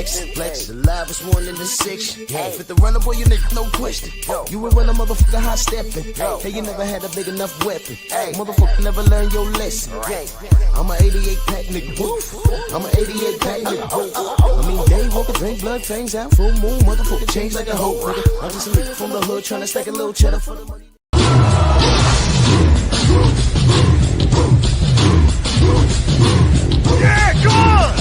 Flex, the livest one in the section. Fit the runner, boy, you nigga, no question. You will run a motherfucker high stepping. Hey, you never had a big enough weapon. Motherfucker never learned your lesson. I'm a 88 pack nigga. I'm a 88 pack nigga. I mean, day walker, drink blood, fangs out, full moon, motherfucker change like a hoe, nigga. I'm just a nigga from the hood trying to stack a little cheddar for the money. Yeah, come on!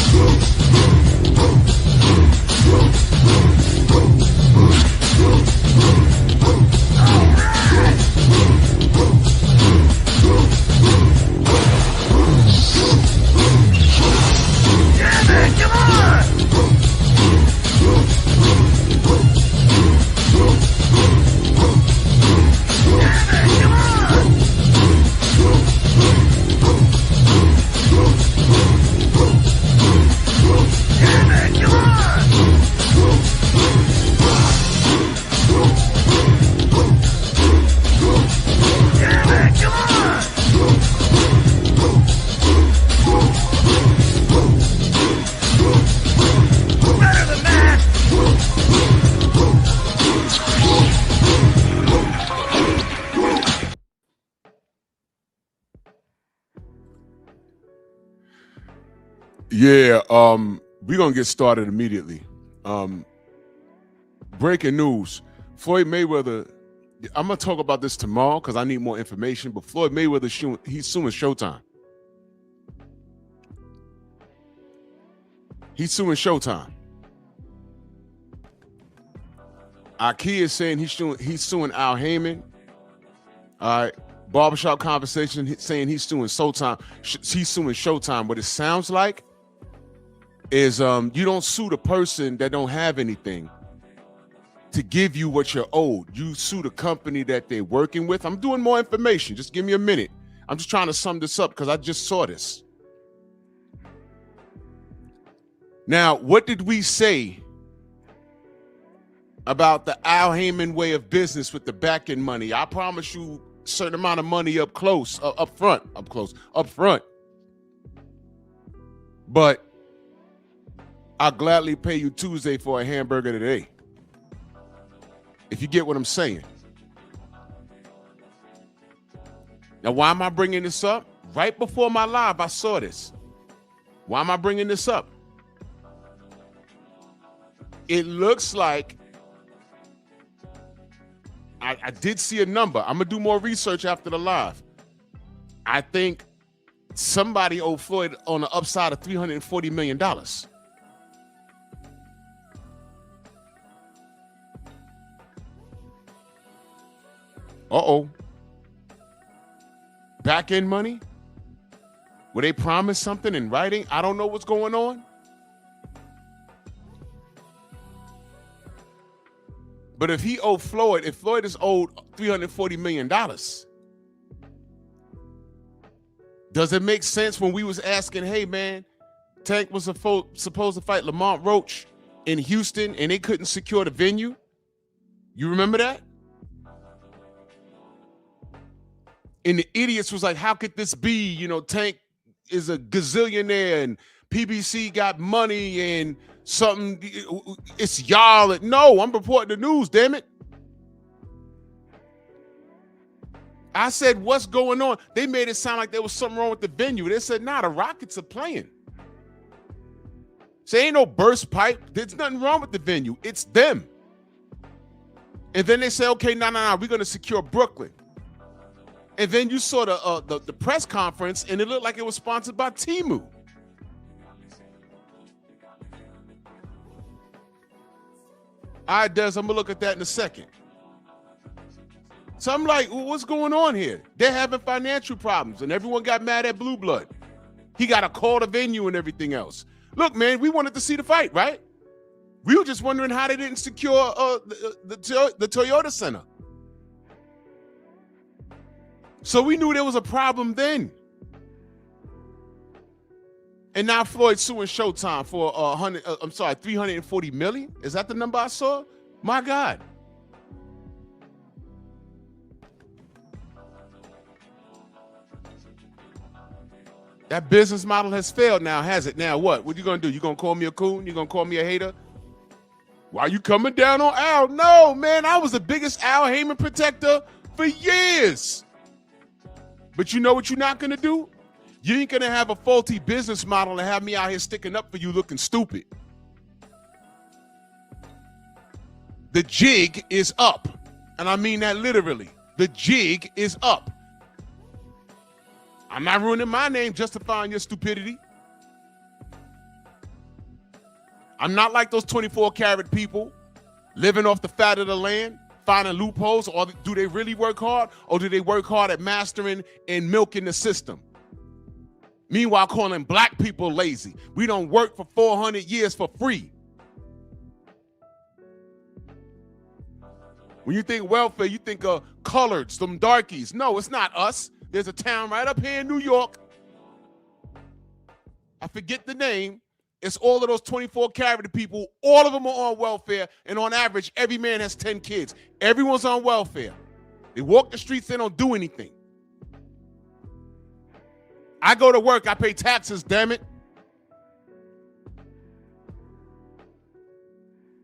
Yeah, we're gonna get started immediately. Breaking news: Floyd Mayweather. I'm gonna talk about this tomorrow because I need more information. But Floyd Mayweather, he's suing Showtime. He's suing Showtime. Ikea is saying he's suing Al Heyman. All right, Barbershop Conversation saying he's suing Showtime. He's suing Showtime. What it sounds like is you don't sue the person that don't have anything to give you what you're owed. You sue the company that they're working with. I'm doing more information. Just give me a minute. I'm just trying to sum this up because I just saw this. Now, what did we say about the Al Heyman way of business with the back end money? I promise you a certain amount of money up front. But I'll gladly pay you Tuesday for a hamburger today. If you get what I'm saying. Now, why am I bringing this up? Right before my live, I saw this. Why am I bringing this up? It looks like I did see a number. I'm going to do more research after the live. I think somebody owed Floyd on the upside of $340 million. Uh-oh. Back end money? Will they promise something in writing? I don't know what's going on. But if Floyd is owed $340 million, does it make sense when we was asking, hey man, Tank was supposed to fight Lamont Roach in Houston and they couldn't secure the venue? You remember that? And the idiots was like, how could this be? You know, Tank is a gazillionaire and PBC got money and something, it's y'all. No, I'm reporting the news, damn it. I said, what's going on? They made it sound like there was something wrong with the venue. They said, nah, the Rockets are playing. So ain't no burst pipe. There's nothing wrong with the venue. It's them. And then they say, okay, no, we're going to secure Brooklyn. And then you saw the press conference, and it looked like it was sponsored by Temu. All right, Des, I'm going to look at that in a second. So I'm like, what's going on here? They're having financial problems, and everyone got mad at Blue Blood. He got to call the venue and everything else. Look, man, we wanted to see the fight, right? We were just wondering how they didn't secure the Toyota Center. So we knew there was a problem then. And now Floyd suing Showtime for $340 million. Is that the number I saw? My God. That business model has failed now, has it? Now what? What you gonna do? You gonna call me a coon? You gonna call me a hater? Why you coming down on Al? No, man, I was the biggest Al Heyman protector for years. But you know what you're not gonna do? You ain't gonna have a faulty business model and have me out here sticking up for you looking stupid. The jig is up. And I mean that literally. The jig is up. I'm not ruining my name justifying your stupidity. I'm not like those 24-karat people living off the fat of the land, finding loopholes, or do they really work hard, or do they work hard at mastering and milking the system? Meanwhile, calling black people lazy. We don't work for 400 years for free. When you think welfare, you think of colored, some darkies. No, it's not us. There's a town right up here in New York. I forget the name. It's all of those 24-karat people. All of them are on welfare, and on average, every man has 10 kids. Everyone's on welfare. They walk the streets, they don't do anything. I go to work, I pay taxes, damn it.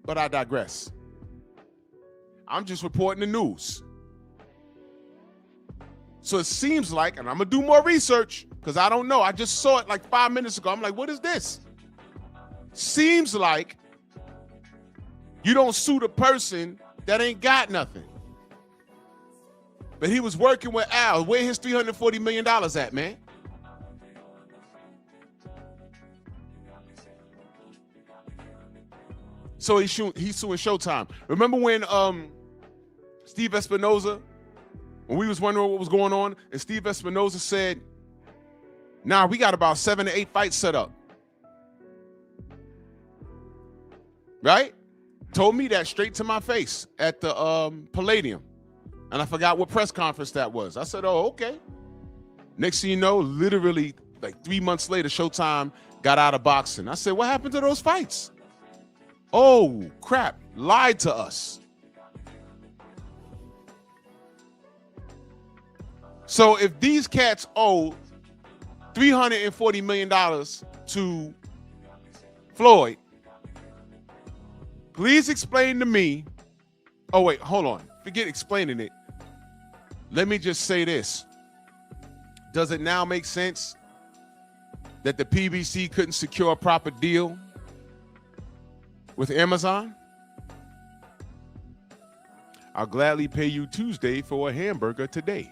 But I digress. I'm just reporting the news. So it seems like, and I'm gonna do more research because I don't know. I just saw it like 5 minutes ago. I'm like, what is this? Seems like you don't sue the person that ain't got nothing. But he was working with Al. Where his $340 million at, man? So he's suing Showtime. Remember when Steve Espinoza, when we was wondering what was going on, and Steve Espinoza said, nah, we got about 7 to 8 fights set up. Right? Told me that straight to my face at the Palladium. And I forgot what press conference that was. I said, oh, okay. Next thing you know, literally like 3 months later, Showtime got out of boxing. I said, what happened to those fights? Oh, crap. Lied to us. So if these cats owe $340 million to Floyd, please explain to me. Oh, wait, hold on. Forget explaining it. Let me just say this. Does it now make sense that the PBC couldn't secure a proper deal with Amazon? I'll gladly pay you Tuesday for a hamburger today.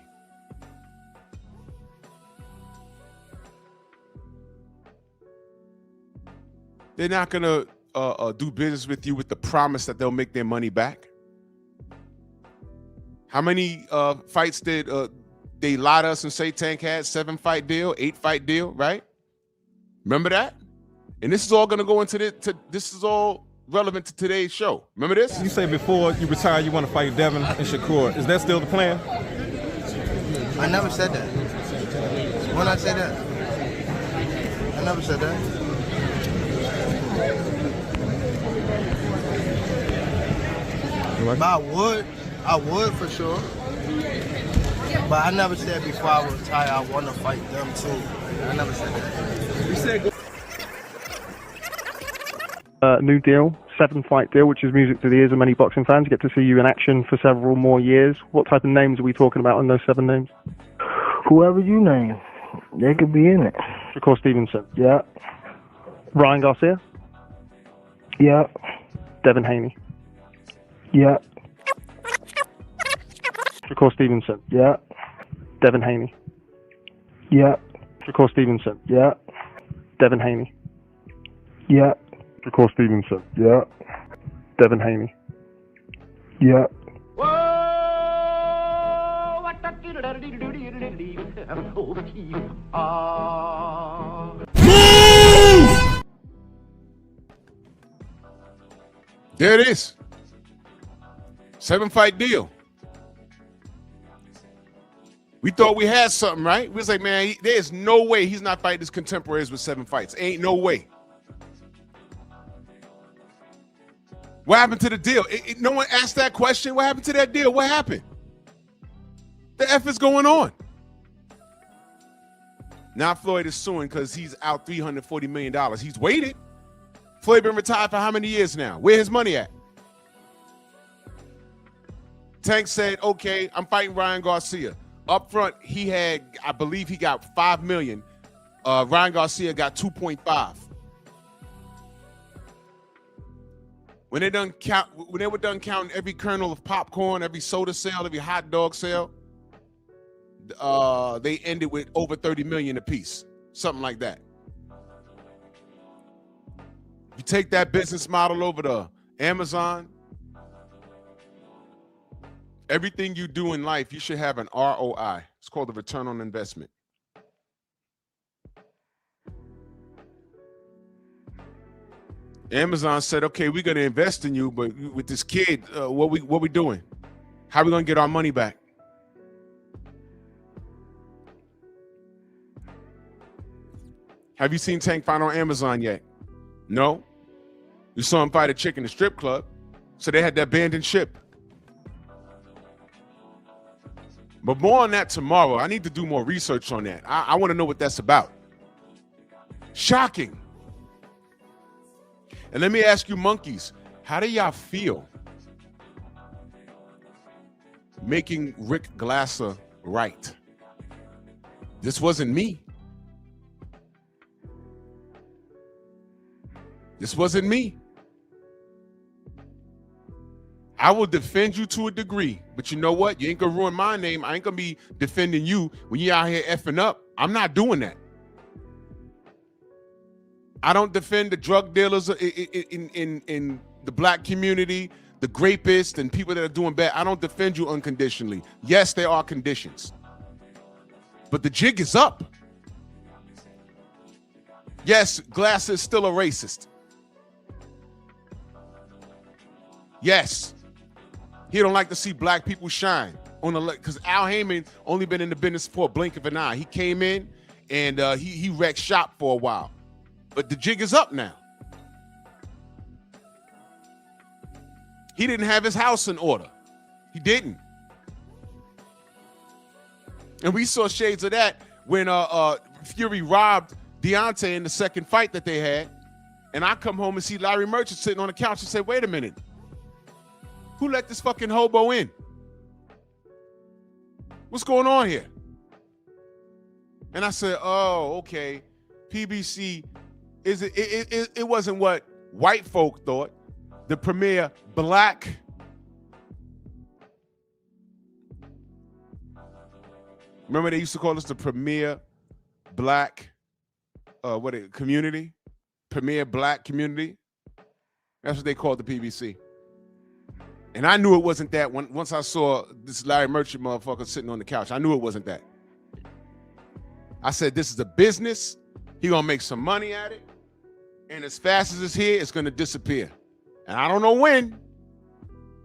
They're not going to do business with you with the promise that they'll make their money back. How many fights did they lie to us and say Tank had? 7-fight deal, 8-fight deal, right? Remember that? And this is all going to go into this is all relevant to today's show. Remember this? You say before you retire you want to fight Devin and Shakur. Is that still the plan? I never said that. When I said that? I never said that. But I would for sure. But I never said before I retire I want to fight them too. I never said that. You said new deal, 7-fight deal, which is music to the ears of many boxing fans. Get to see you in action for several more years. What type of names are we talking about in those 7 names? whoever you name, they could be in it. Shakur Stevenson. Yeah. Ryan Garcia. Yeah. Devin Haney. Yeah. Shakur Stevenson. Yeah. Devin Haney. Yeah. Shakur Stevenson. Yeah. Devin Haney. Yeah. Shakur Stevenson. Yeah. Devin Haney. Yeah. There it is. 7-fight deal. We thought we had something, right? We was like, man, there's no way he's not fighting his contemporaries with 7 fights. Ain't no way. What happened to the deal? No one asked that question. What happened to that deal? What happened? The F is going on. Now Floyd is suing because he's out $340 million. He's waited. Floyd been retired for how many years now? Where his money at? Tank said, okay, I'm fighting Ryan Garcia. Up front, he had, I believe he got $5 million. Ryan Garcia got 2.5. When they were done counting every kernel of popcorn, every soda sale, every hot dog sale, they ended with over 30 million apiece, something like that. You take that business model over to Amazon, everything you do in life, you should have an ROI. It's called the return on investment. Amazon said, okay, we're going to invest in you, but with this kid, what we doing? How are we going to get our money back? Have you seen Tank fight on Amazon yet? No. You saw him fight a chick in the strip club, so they had to abandon ship. But more on that tomorrow. I need to do more research on that. I want to know what that's about. Shocking. And let me ask you, monkeys, how do y'all feel making Rick Glasser right? This wasn't me. This wasn't me. I will defend you to a degree, but you know what? You ain't gonna ruin my name. I ain't gonna be defending you when you out here effing up. I'm not doing that. I don't defend the drug dealers in the black community, the rapists and people that are doing bad. I don't defend you unconditionally. Yes, there are conditions, but the jig is up. Yes, Glasser is still a racist. Yes, he don't like to see black people shine on the because Al Heyman only been in the business for a blink of an eye. He came in and he wrecked shop for a while. But the jig is up now. He didn't have his house in order. He didn't. And we saw shades of that when Fury robbed Deontay in the second fight that they had. And I come home and see Larry Merchant sitting on the couch and say, wait a minute. Who let this fucking hobo in? What's going on here? And I said, oh, okay. PBC it wasn't what white folk thought. The premier black remember they used to call us the premier black community? Premier black community. That's what they called the PBC. And I knew it wasn't that once I saw this Larry Merchant motherfucker sitting on the couch. I knew it wasn't that. I said, this is a business. He gonna make some money at it. And as fast as it's here, it's gonna disappear. And I don't know when,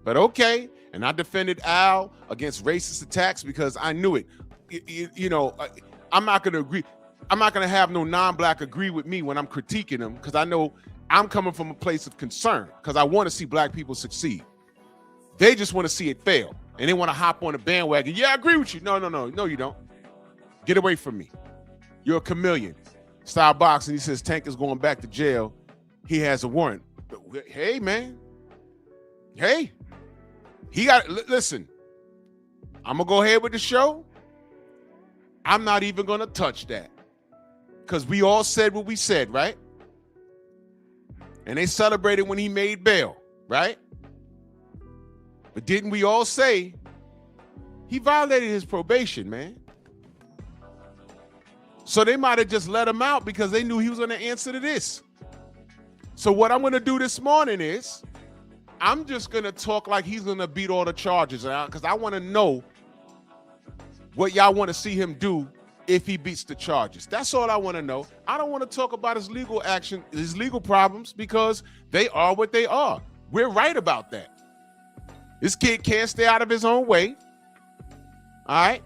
but okay. And I defended Al against racist attacks because I knew it. You know, I'm not gonna agree. I'm not gonna have no non-black agree with me when I'm critiquing them because I know I'm coming from a place of concern because I want to see black people succeed. They just want to see it fail. And they want to hop on the bandwagon. Yeah, I agree with you. No, you don't. Get away from me. You're a chameleon. Style boxing, he says Tank is going back to jail. He has a warrant. But, hey, man. Hey. He got, listen. I'm going to go ahead with the show. I'm not even going to touch that. Because we all said what we said, right? And they celebrated when he made bail, right? But didn't we all say he violated his probation, man? So they might have just let him out because they knew he was going to answer to this. So what I'm going to do this morning is I'm just going to talk like he's going to beat all the charges out because I want to know what y'all want to see him do if he beats the charges. That's all I want to know. I don't want to talk about his legal action, his legal problems because they are what they are. We're right about that. This kid can't stay out of his own way. All right.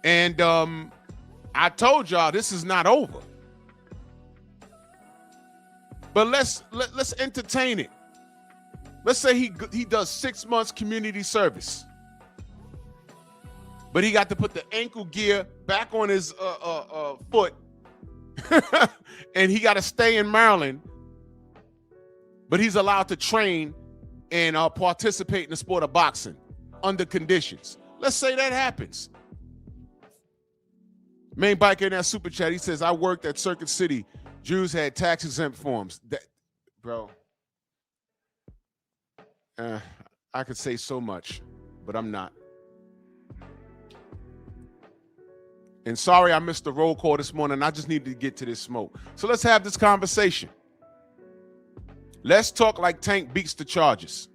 And I told y'all this is not over. But let's entertain it. Let's say he does 6 months community service. but he got to put the ankle gear back on his foot, and he got to stay in Maryland, but he's allowed to train and participate in the sport of boxing under conditions. Let's say that happens. Main biker in that super chat, he says, I worked at Circuit City. Jews had tax exempt forms. That, bro, I could say so much, but I'm not. And sorry I missed the roll call this morning. I just needed to get to this smoke. So let's have this conversation. Let's talk like Tank beats the charges.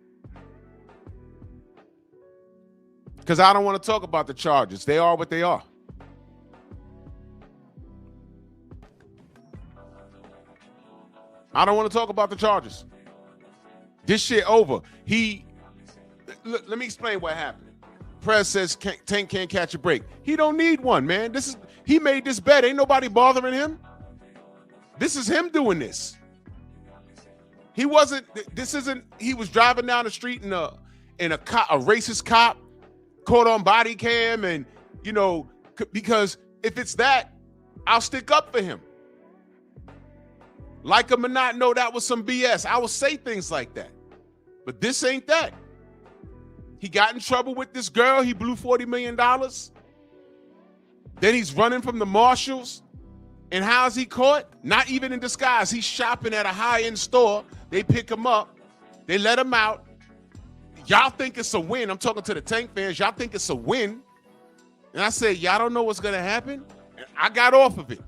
Because I don't want to talk about the charges. They are what they are. I don't want to talk about the charges. This shit over. Let me explain what happened. Prez says Tank can't catch a break. He don't need one, man. He made this bet. Ain't nobody bothering him. This is him doing this. He was driving down the street in a racist cop caught on body cam, and because if it's that, I'll stick up for him. Like him or not, no, that was some BS. I will say things like that. But this ain't that. He got in trouble with this girl. He blew $40 million. Then he's running from the marshals. And how is he caught? Not even in disguise. He's shopping at a high-end store. They pick him up. They let him out. Y'all think it's a win. I'm talking to the Tank fans. Y'all think it's a win. And I said, y'all don't know what's going to happen? And I got off of it.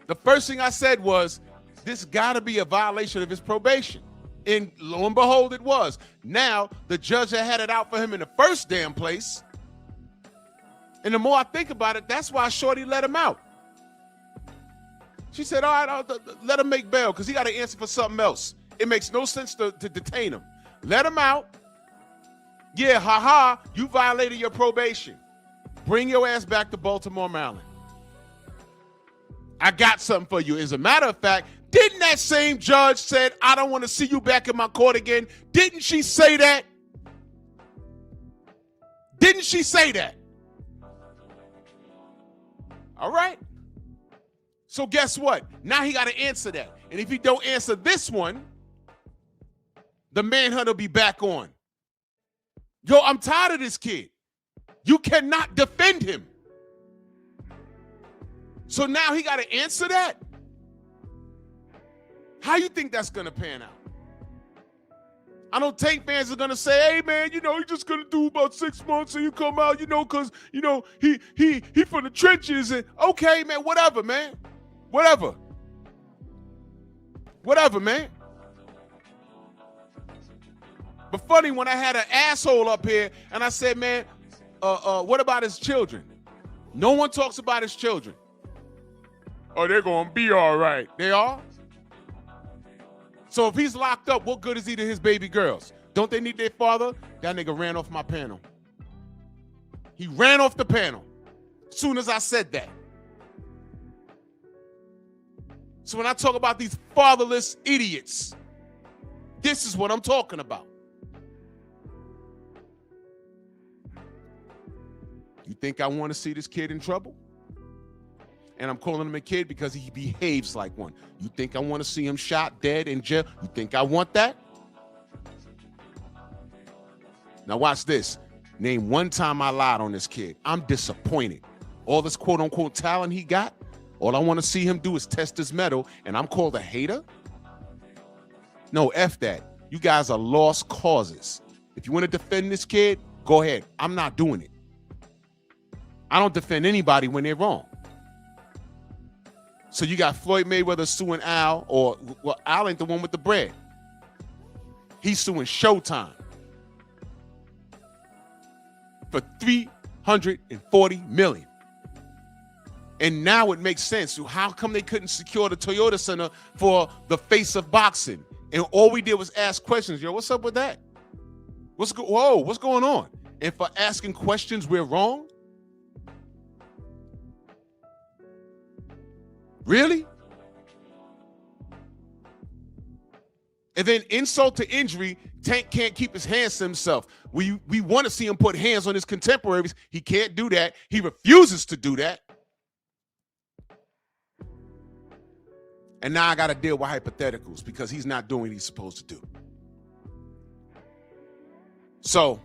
The first thing I said was, this got to be a violation of his probation. And lo and behold, it was. Now, the judge that had it out for him in the first damn place, and the more I think about it, that's why Shorty let him out. She said, all right, let him make bail because he got to answer for something else. It makes no sense to detain him. Let him out. Yeah, haha, you violated your probation. Bring your ass back to Baltimore, Maryland. I got something for you. As a matter of fact, didn't that same judge said, I don't want to see you back in my court again? Didn't she say that? Didn't she say that? All right. So guess what? Now he got to answer that. And if he don't answer this one, the manhunt will be back on. Yo, I'm tired of this kid. You cannot defend him. So now he got to answer that? How you think that's going to pan out? I know Tank fans are going to say, hey, man, he's just going to do about 6 months and you come out, because, he from the trenches. And okay, man, whatever, man. Whatever, man. But funny, when I had an asshole up here and I said, man, what about his children? No one talks about his children. Oh, they're going to be all right. They are? So if he's locked up, what good is he to his baby girls? Don't they need their father? That nigga ran off my panel. He ran off the panel as soon as I said that. So when I talk about these fatherless idiots, this is what I'm talking about. You think I want to see this kid in trouble? And I'm calling him a kid because he behaves like one. You think I want to see him shot, dead, in jail? You think I want that? Now watch this. Name one time I lied on this kid. I'm disappointed. All this quote-unquote talent he got, all I want to see him do is test his mettle, and I'm called a hater? No, F that. You guys are lost causes. If you want to defend this kid, go ahead. I'm not doing it. I don't defend anybody when they're wrong. So you got Floyd Mayweather suing Al, well, Al ain't the one with the bread. He's suing Showtime for $340 million. And now it makes sense. How come they couldn't secure the Toyota Center for the face of boxing? And all we did was ask questions. Yo, what's up with that? What's going on? And for asking questions, we're wrong? Really? And then insult to injury, Tank can't keep his hands to himself. We want to see him put hands on his contemporaries. He can't do that. He refuses to do that. And now I got to deal with hypotheticals because he's not doing what he's supposed to do. So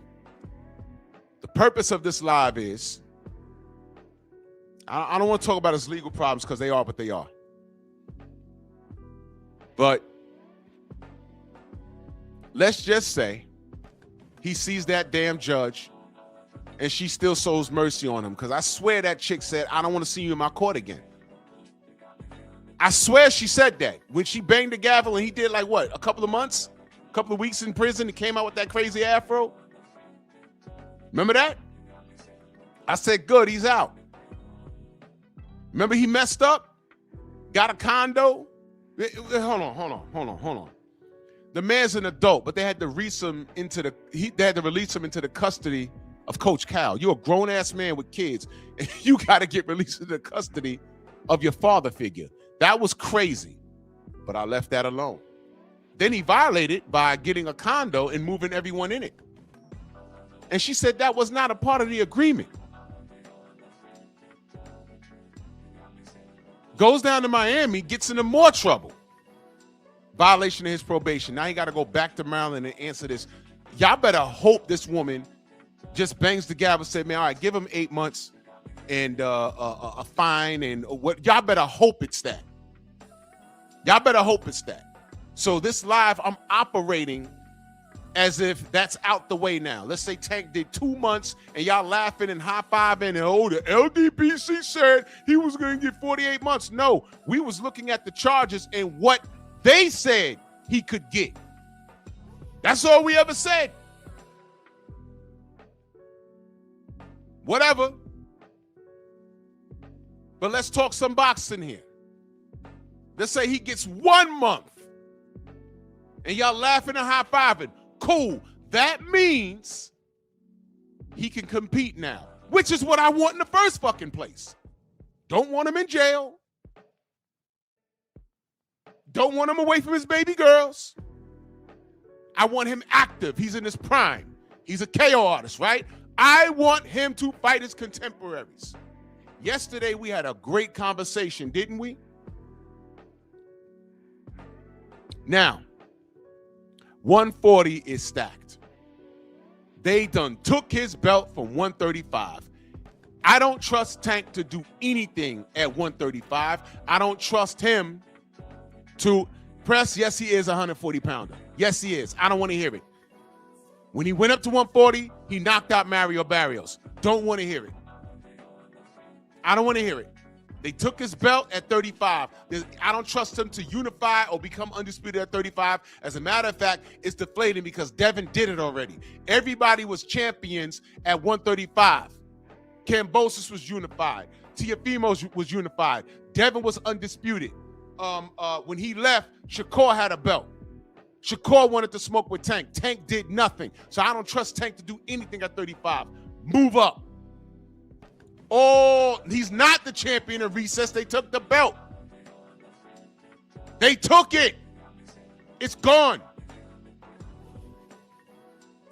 the purpose of this live is, I don't want to talk about his legal problems because they are what they are. But let's just say he sees that damn judge and she still shows mercy on him, because I swear that chick said, I don't want to see you in my court again. I swear she said that when she banged the gavel and he did like what, a couple of months, a couple of weeks in prison and came out with that crazy afro. Remember that? I said, good, he's out. Remember he messed up, got a condo. Hold on. The man's an adult, but they had to release him into the custody of Coach Cal. You're a grown-ass man with kids, and you got to get released into the custody of your father figure. That was crazy, but I left that alone. Then he violated by getting a condo and moving everyone in it. And she said that was not a part of the agreement. Goes down to Miami, gets into more trouble. Violation of his probation. Now he got to go back to Maryland and answer this. Y'all better hope this woman just bangs the gavel and say, man, all right, give him 8 months and a fine and what. Y'all better hope it's that. Y'all better hope it's that. So this live, I'm operating as if that's out the way now. Let's say Tank did 2 months and y'all laughing and high-fiving and, oh, the LDPC said he was going to get 48 months. No, we was looking at the charges and what they said he could get. That's all we ever said. Whatever. But let's talk some boxing here. Let's say he gets 1 month and y'all laughing and high-fiving. Cool. That means he can compete now, which is what I want in the first fucking place. Don't want him in jail. Don't want him away from his baby girls. I want him active. He's in his prime. He's a KO artist, right? I want him to fight his contemporaries. Yesterday, we had a great conversation, didn't we? Now, 140 is stacked. They done took his belt from 135. I don't trust Tank to do anything at 135. I don't trust him to press. Yes, he is a 140-pounder. Yes, he is. I don't want to hear it. When he went up to 140, he knocked out Mario Barrios. Don't want to hear it. I don't want to hear it. They took his belt at 35. I don't trust him to unify or become undisputed at 35. As a matter of fact, it's deflating because Devin did it already. Everybody was champions at 135. Kambosos was unified. Teofimo was unified. Devin was undisputed. When he left, Shakur had a belt. Shakur wanted to smoke with Tank. Tank did nothing. So I don't trust Tank to do anything at 35. Move up. Oh, he's not the champion of recess. They took the belt. They took it. It's gone.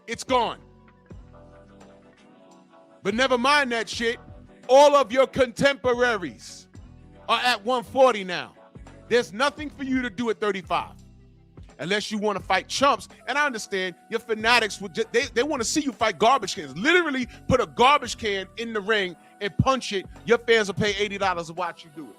It's gone. But never mind that shit. All of your contemporaries are at 140 now. There's nothing for you to do at 35. Unless you want to fight chumps. And I understand your fanatics, they want to see you fight garbage cans. Literally put a garbage can in the ring and punch it. Your fans will pay $80 to watch you do it.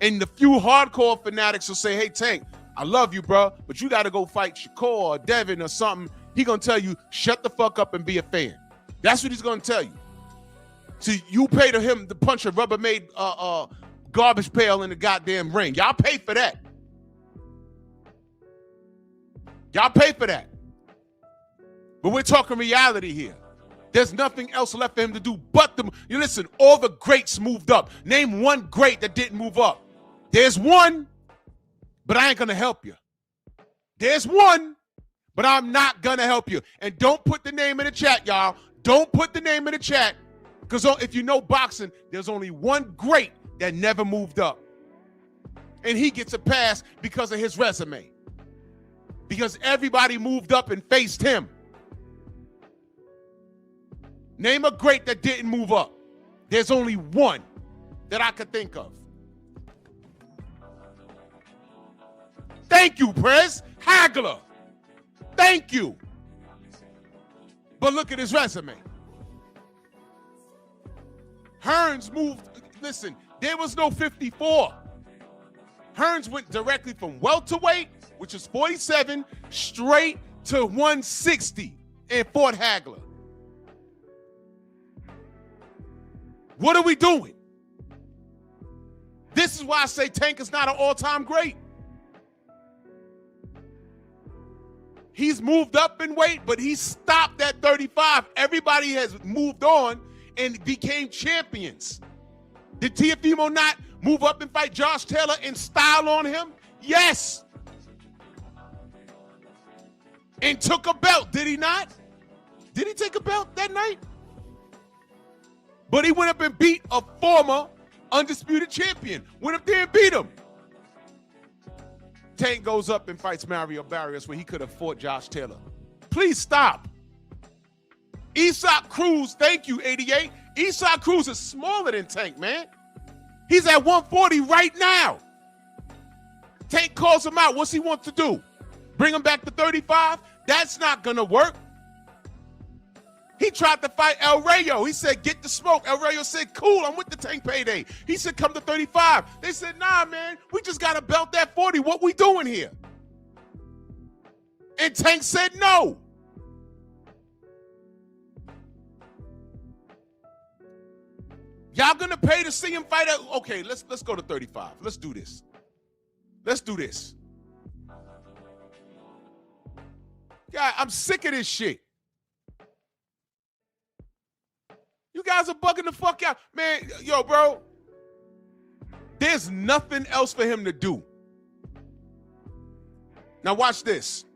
And the few hardcore fanatics will say, hey, Tank, I love you, bro, but you got to go fight Shakur or Devin or something. He going to tell you, shut the fuck up and be a fan. That's what he's going to tell you. So you pay to him to punch a Rubbermaid garbage pail in the goddamn ring. Y'all pay for that. Y'all pay for that. But we're talking reality here. There's nothing else left for him to do but you listen, all the greats moved up. Name one great that didn't move up. There's one, but I ain't going to help you. There's one, but I'm not going to help you. And don't put the name in the chat, y'all. Don't put the name in the chat. Because if you know boxing, there's only one great that never moved up. And he gets a pass because of his resume. because everybody moved up and faced him. Name a great that didn't move up. There's only one that I could think of. Thank you, Prez. Hagler. Thank you. But look at his resume. Hearns moved, listen, there was no 54. Hearns went directly from welterweight, which is 47, straight to 160 and fought Hagler. What are we doing? This is why I say Tank is not an all-time great. He's moved up in weight, but he stopped at 35. Everybody has moved on and became champions. Did Teofimo not move up and fight Josh Taylor and style on him? Yes. And took a belt, did he not? Did he take a belt that night? But he went up and beat a former undisputed champion. Went up there and beat him. Tank goes up and fights Mario Barrios where he could have fought Josh Taylor. Please stop. Isaac Cruz, thank you, 88. Isaac Cruz is smaller than Tank, man. He's at 140 right now. Tank calls him out. What's he want to do? Bring him back to 35? That's not going to work. He tried to fight El Rayo. He said, get the smoke. El Rayo said, cool, I'm with the Tank payday. He said, come to 35. They said, nah, man, we just got to belt that 40. What we doing here? And Tank said no. Y'all gonna pay to see him fight? Okay, let's go to 35. Let's do this. Let's do this. Yeah, I'm sick of this shit. You guys are bugging the fuck out. Man, yo, bro, there's nothing else for him to do. Now watch this.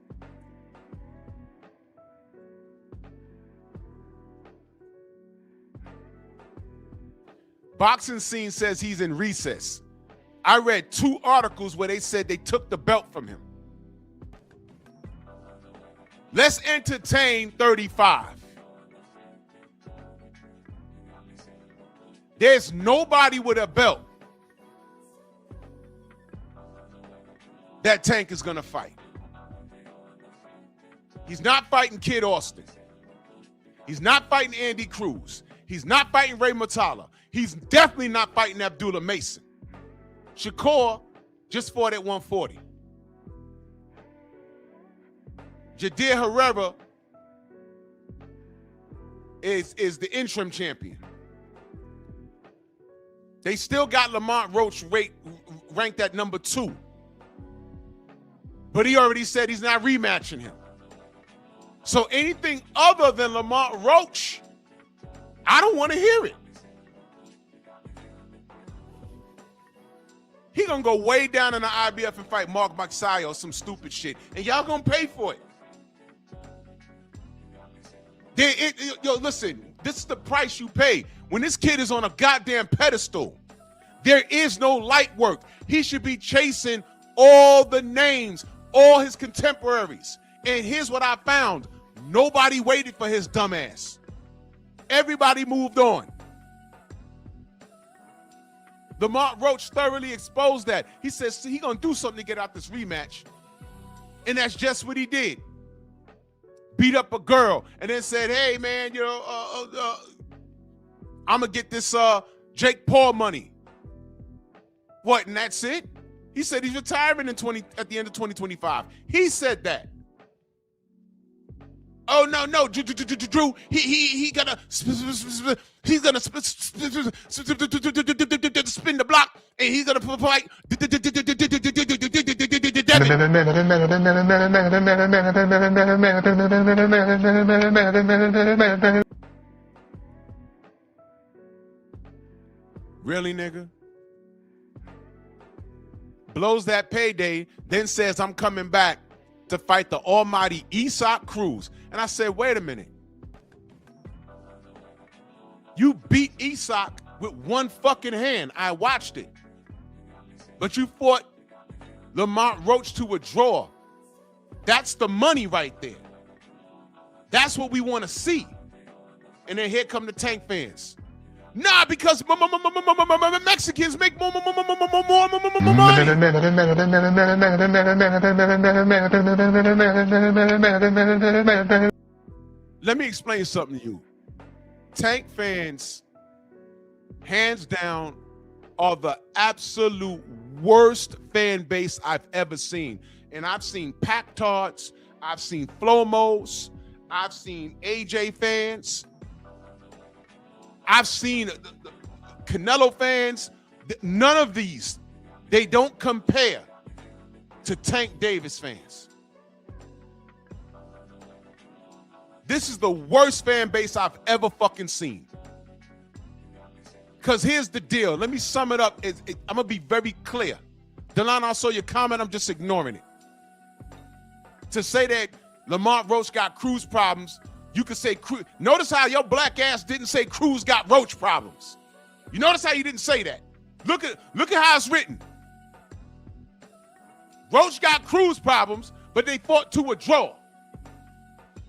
Boxing Scene says he's in recess. I read 2 articles where they said they took the belt from him. Let's entertain 35. There's nobody with a belt that Tank is going to fight. He's not fighting Kid Austin. He's not fighting Andy Cruz. He's not fighting Ray Matala. He's definitely not fighting Abdullah Mason. Shakur just fought at 140. Jadir Herrera is the interim champion. They still got Lamont Roach ranked at number 2. But he already said he's not rematching him. So anything other than Lamont Roach, I don't want to hear it. He gonna go way down in the IBF and fight Mark Magsayo or some stupid shit. And y'all gonna pay for it. Yo, listen, this is the price you pay. When this kid is on a goddamn pedestal, there is no light work. He should be chasing all the names, all his contemporaries. And here's what I found. Nobody waited for his dumb ass. Everybody moved on. Lamont Roach thoroughly exposed that. He says he's going to do something to get out this rematch. And that's just what he did. Beat up a girl and then said, hey, man, you know, I'm going to get this Jake Paul money. What, and that's it? He said he's retiring at the end of 2025. He said that. Oh no, Drew, he's gonna spin the block and he's gonna fight. Really, nigga? Blows that payday, then says I'm coming back to fight the almighty Isaac Cruz. And I said, wait a minute. You beat Isaac with one fucking hand. I watched it. But you fought Lamont Roach to a draw. That's the money right there. That's what we want to see. And then here come the Tank fans. Nah, because Mexicans make more money. Let me explain something to you. Tank fans, hands down, are the absolute worst fan base I've ever seen. And I've seen Pac-Tards, I've seen Flomos, I've seen AJ fans, I've seen Canelo fans. None of these, they don't compare to Tank Davis fans. This is the worst fan base I've ever fucking seen. Because here's the deal. Let me sum it up. I'm going to be very clear. Delano, I saw your comment. I'm just ignoring it. To say that Lamont Roach got Cruz problems, you could say Cruz. Notice how your black ass didn't say Cruz got Roach problems. You notice how you didn't say that? Look at how it's written. Roach got Cruz problems, but they fought to a draw.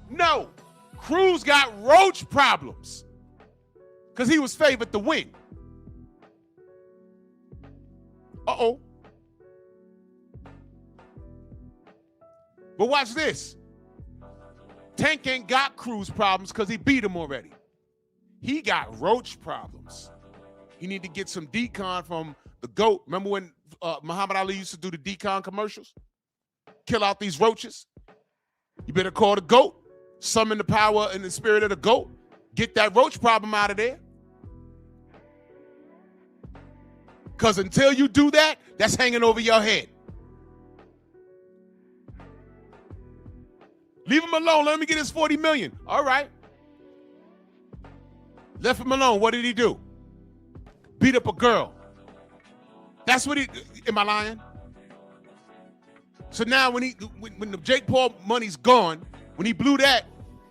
No, Cruz got Roach problems because he was favored to win. Uh-oh. But watch this. Tank ain't got Cruz problems because he beat him already. He got Roach problems. He need to get some decon from the GOAT. Remember when Muhammad Ali used to do the decon commercials? Kill out these roaches. You better call the GOAT. Summon the power and the spirit of the GOAT. Get that Roach problem out of there. Because until you do that, that's hanging over your head. Leave him alone. Let me get his 40 million. All right. Left him alone. What did he do? Beat up a girl. That's what he, am I lying? So now when the Jake Paul money's gone, when he blew that,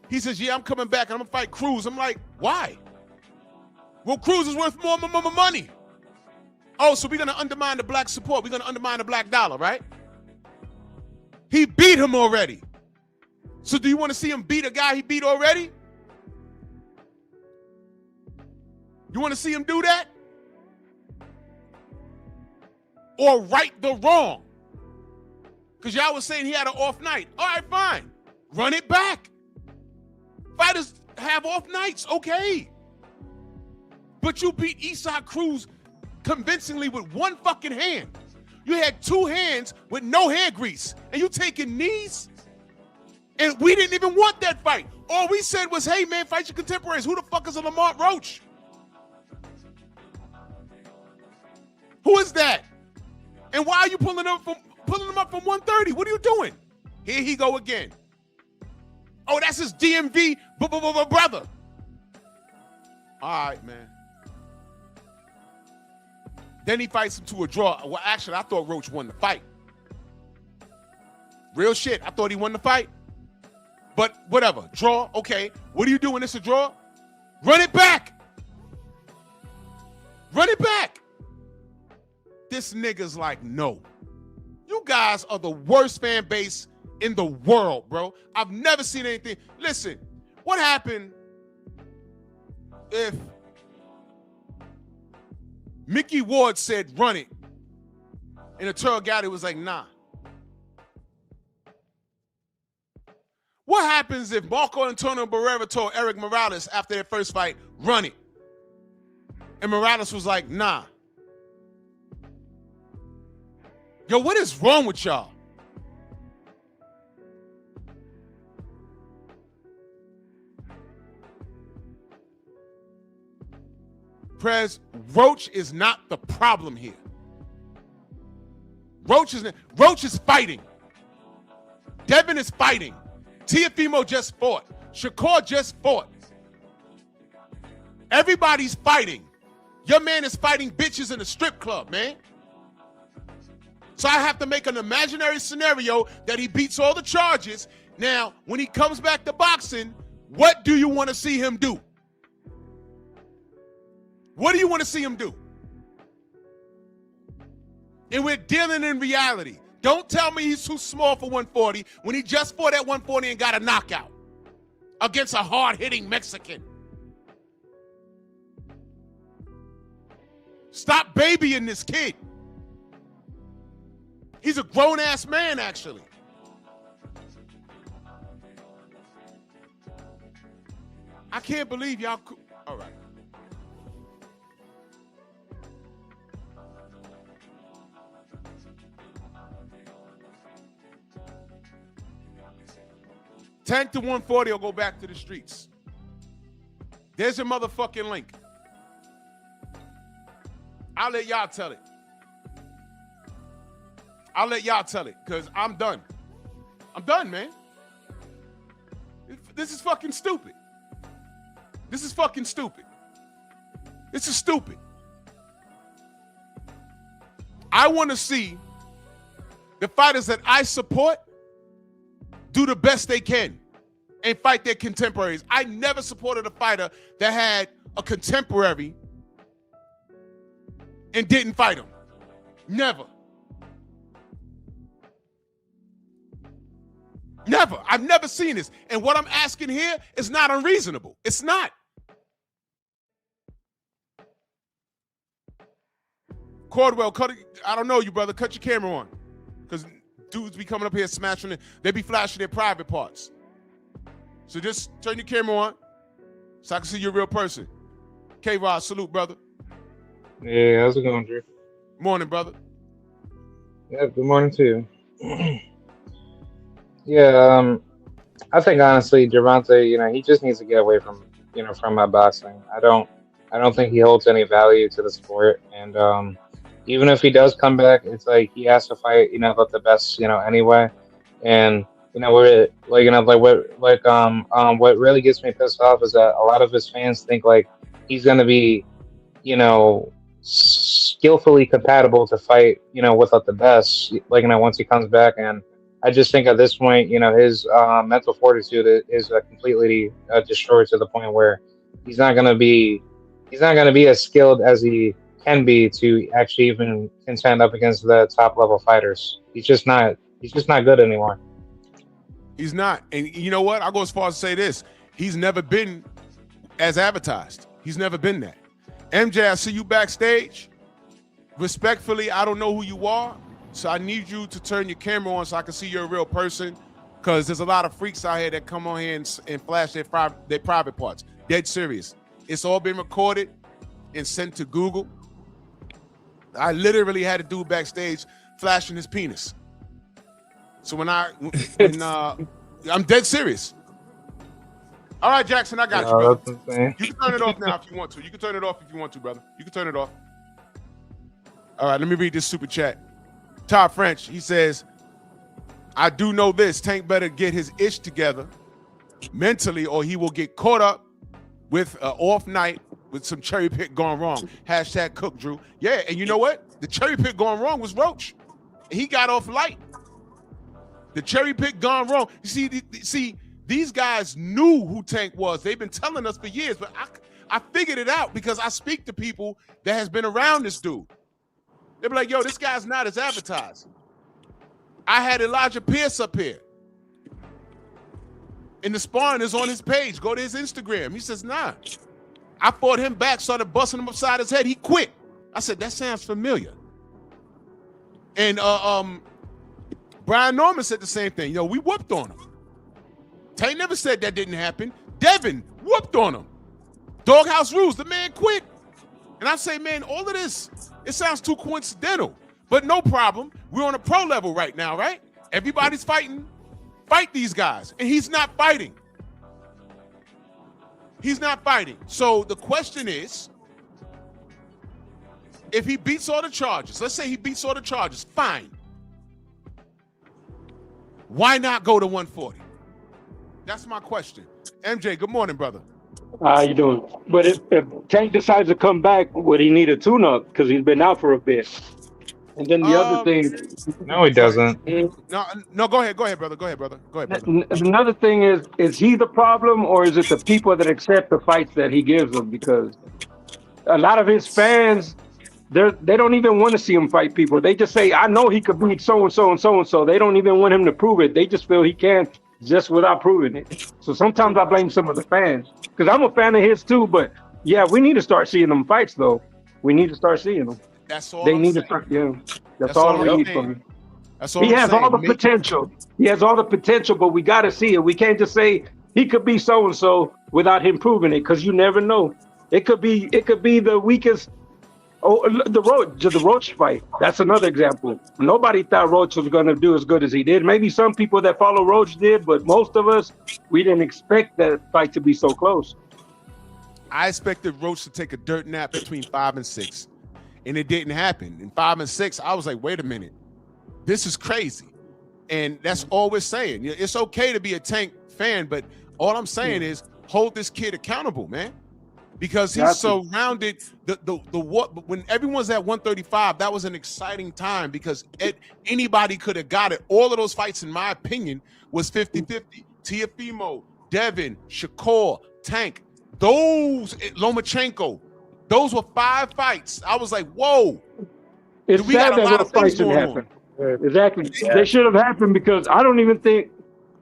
he says, yeah, I'm coming back and I'm gonna fight Cruz. I'm like, why? Well, Cruz is worth more money. Oh, so we're gonna undermine the black support. We're gonna undermine the black dollar, right? He beat him already. So do you want to see him beat a guy he beat already? You want to see him do that? Or right the wrong? Because y'all was saying he had an off night. All right, fine. Run it back. Fighters have off nights, okay. But you beat Isaac Cruz convincingly with one fucking hand. You had two hands with no hand grease. And you taking knees? And we didn't even want that fight. All we said was, hey, man, fight your contemporaries. Who the fuck is a Lamont Roach? Who is that? And why are you pulling him up from 130? What are you doing? Here he go again. Oh, that's his DMV brother. All right, man. Then he fights him to a draw. Well, actually, I thought Roach won the fight. Real shit. I thought he won the fight. But whatever. Draw, okay. What do you do when it's a draw? Run it back. Run it back. This nigga's like, no. You guys are the worst fan base in the world, bro. I've never seen anything. Listen, what happened if Mickey Ward said run it and Arturo Gatti was like, nah? What happens if Marco Antonio Barrera told Eric Morales after their first fight, run it? And Morales was like, nah. Yo, what is wrong with y'all? Prez, Roach is not the problem here. Roach is fighting. Devin is fighting. Teofimo just fought. Shakur just fought. Everybody's fighting. Your man is fighting bitches in a strip club, man. So I have to make an imaginary scenario that he beats all the charges. Now, when he comes back to boxing, what do you want to see him do? What do you want to see him do? And we're dealing in reality. Don't tell me he's too small for 140 when he just fought at 140 and got a knockout against a hard-hitting Mexican. Stop babying this kid. He's a grown-ass man, actually. I can't believe y'all. All right. Tank to 140 or go back to the streets. There's your motherfucking link. I'll let y'all tell it. I'll let y'all tell it, because I'm done. I'm done, man. This is fucking stupid. This is fucking stupid. This is stupid. I want to see the fighters that I support do the best they can and fight their contemporaries. I never supported a fighter that had a contemporary and didn't fight him. Never. Never. I've never seen this. And what I'm asking here is not unreasonable. It's not. Cordwell, I don't know you, brother. Cut your camera on. Because dudes be coming up here smashing it. They be flashing their private parts. So just turn your camera on so I can see you're a real person. K-Rod, salute, brother. Yeah, how's it going, Drew? Morning, brother. Yeah, good morning to you. Yeah, I think honestly, Gervonta, he just needs to get away from my boxing. I don't think he holds any value to the sport. And even if he does come back, it's like he has to fight, with the best, anyway. And what really gets me pissed off is that a lot of his fans think like he's gonna be, skillfully compatible to fight, with the best, once he comes back. And I just think at this point, his mental fortitude is completely destroyed to the point where he's not gonna be as skilled as he can be to actually even contend up against the top level fighters. He's just not good anymore. He's not. And you know what? I'll go as far as to say this. He's never been as advertised. He's never been that. MJ, I see you backstage. Respectfully, I don't know who you are, so I need you to turn your camera on so I can see you're a real person, because there's a lot of freaks out here that come on here and flash their private parts. Dead serious. It's all been recorded and sent to Google. I literally had a dude backstage flashing his penis. So when I'm dead serious. All right, Jackson, I got you, brother. You can turn it off now if you want to. You can turn it off if you want to, brother. You can turn it off. All right, let me read this super chat. Todd French, he says, I do know this. Tank better get his ish together mentally or he will get caught up with an off night with some cherry pick gone wrong. Hashtag cook, Drew. Yeah, and you know what? The cherry pick gone wrong was Roach. He got off light. The cherry pick gone wrong. You see, these guys knew who Tank was. They've been telling us for years, but I figured it out because I speak to people that has been around this dude. They be like, yo, this guy's not as advertised. I had Elijah Pierce up here. And the sparring is on his page. Go to his Instagram. He says, nah. I fought him back, started busting him upside his head. He quit. I said, that sounds familiar. And Brian Norman said the same thing. We whooped on him. Tank never said that didn't happen. Devin whooped on him. Doghouse rules. The man quit. And I say, man, all of this, it sounds too coincidental. But no problem. We're on a pro level right now, right? Everybody's fighting. Fight these guys. And he's not fighting. He's not fighting. So the question is, if he beats all the charges, let's say he beats all the charges, fine. Why not go to 140? That's my question. MJ, good morning, brother. How you doing? But if Tank decides to come back, would he need a tune-up? Because he's been out for a bit. And then the other thing... No, he doesn't. No, go ahead, brother. Go ahead, brother. Another thing is he the problem, or is it the people that accept the fights that he gives them? Because a lot of his fans they don't even want to see him fight people. They just say, I know he could beat so and so and so and so. They don't even want him to prove it. They just feel he can just without proving it. So sometimes I blame some of the fans because I'm a fan of his too. But yeah, we need to start seeing them fights though. We need to start seeing them. That's all. They I'm need saying. to start. Yeah, that's all we need from him. That's all He I'm has saying. all the potential. He has all the potential, but we got to see it. We can't just say he could be so and so without him proving it, because you never know. It could be the weakest. Oh, the Roach fight. That's another example. Nobody thought Roach was going to do as good as he did. Maybe some people that follow Roach did, but most of us, we didn't expect that fight to be so close. I expected Roach to take a dirt nap between 5 and 6, and it didn't happen. In 5 and 6, I was like, wait a minute, this is crazy. And that's all we're saying. It's okay to be a Tank fan, but all I'm saying is hold this kid accountable, man. Because he's surrounded when everyone's at 135, that was an exciting time because anybody could have got it. All of those fights, in my opinion, was 50-50. Teofimo, Devin, Shakur, Tank, those Lomachenko, those were 5 fights. I was like, whoa. It's we sad got a lot that of those things fights didn't going happen. on. Exactly. Yeah. They should have happened because I don't even think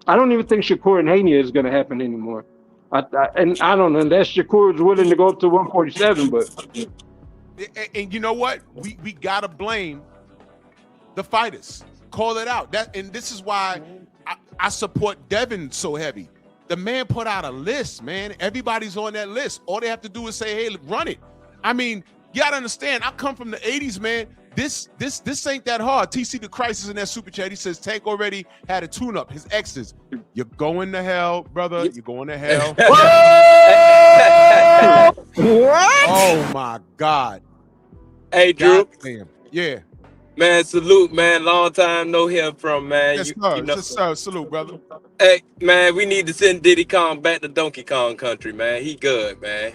Shakur and Haney is going to happen anymore. I don't know unless Shakur is willing to go up to 147, but and you know what? We gotta blame the fighters. Call it out. And this is why I support Devin so heavy. The man put out a list, man. Everybody's on that list. All they have to do is say, hey, run it. I mean, you gotta understand, I come from the 80s, man. This ain't that hard. TC the Crisis in that super chat. He says Tank already had a tune-up. His exes. You're going to hell, brother. You're going to hell. What? Oh my God. Hey, Drew. Damn. Yeah. Man, salute, man. Long time no hear from, man. Yes, sir. Yes, sir. Salute, brother. Hey, man, we need to send Diddy Kong back to Donkey Kong country, man. He good, man.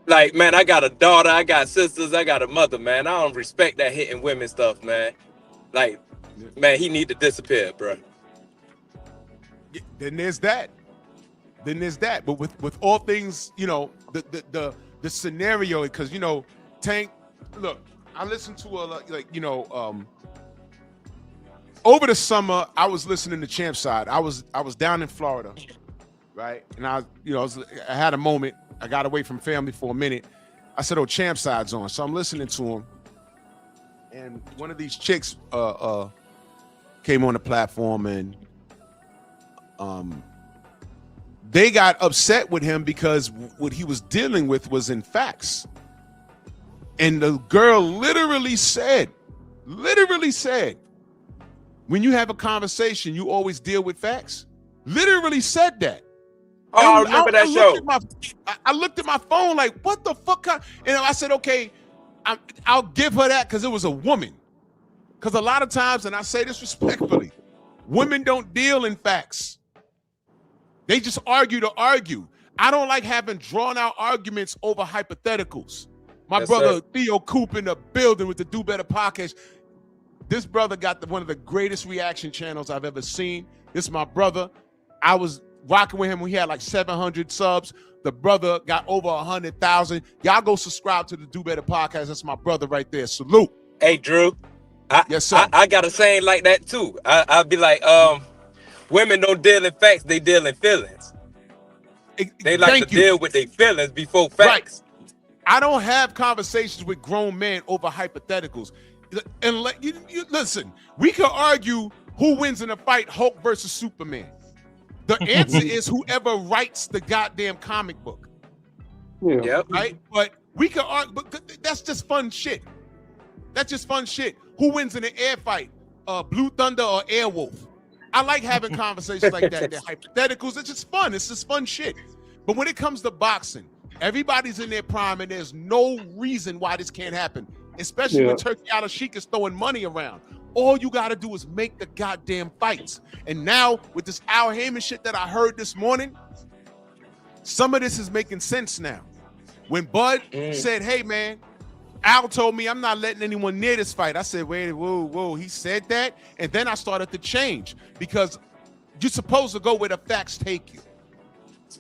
Like, man, I got a daughter, I got sisters, I got a mother, man. I don't respect that hitting women stuff, man. Like, man, he need to disappear, bro. Then there's that. But with all things, you know, the scenario, because, you know, Tank, look, I listened to over the summer, I was listening to Champ Side. I was down in Florida, right? And I had a moment. I got away from family for a minute. I said, oh, Champ Side's on. So I'm listening to him. And one of these chicks came on the platform, and they got upset with him because what he was dealing with was in facts. And the girl literally said, when you have a conversation, you always deal with facts. Literally said that. Oh, I remember that show. I looked at my phone like, what the fuck? And I said, okay, I'll give her that because it was a woman. Because a lot of times, and I say this respectfully, women don't deal in facts. They just argue to argue. I don't like having drawn out arguments over hypotheticals. My brother, sir. Theo Coop in the building with the Do Better podcast. This brother got one of the greatest reaction channels I've ever seen. This is my brother. I was rocking with him when he had like 700 subs. The brother got over 100,000. Y'all go subscribe to the Do Better podcast. That's my brother right there. Salute. Hey, Drew. Yes, sir. I got a saying like that too. I'll be like, women don't deal in facts, they deal in feelings. They like to deal with their feelings before facts. Right. I don't have conversations with grown men over hypotheticals. And you listen, we could argue who wins in a fight, Hulk versus Superman. The answer is whoever writes the goddamn comic book. Yeah. Yep. Right? But we could argue, but that's just fun shit. That's just fun shit. Who wins in an air fight? Blue Thunder or Airwolf? I like having conversations like that. They're hypotheticals. It's just fun. It's just fun shit. But when it comes to boxing, everybody's in their prime, and there's no reason why this can't happen. Especially when Turkey Al-Sheikh is throwing money around. All you got to do is make the goddamn fights. And now, with this Al Heyman shit that I heard this morning, some of this is making sense now. When Bud said, hey, man, Al told me I'm not letting anyone near this fight. I said, wait, whoa. He said that? And then I started to change because you're supposed to go where the facts take you.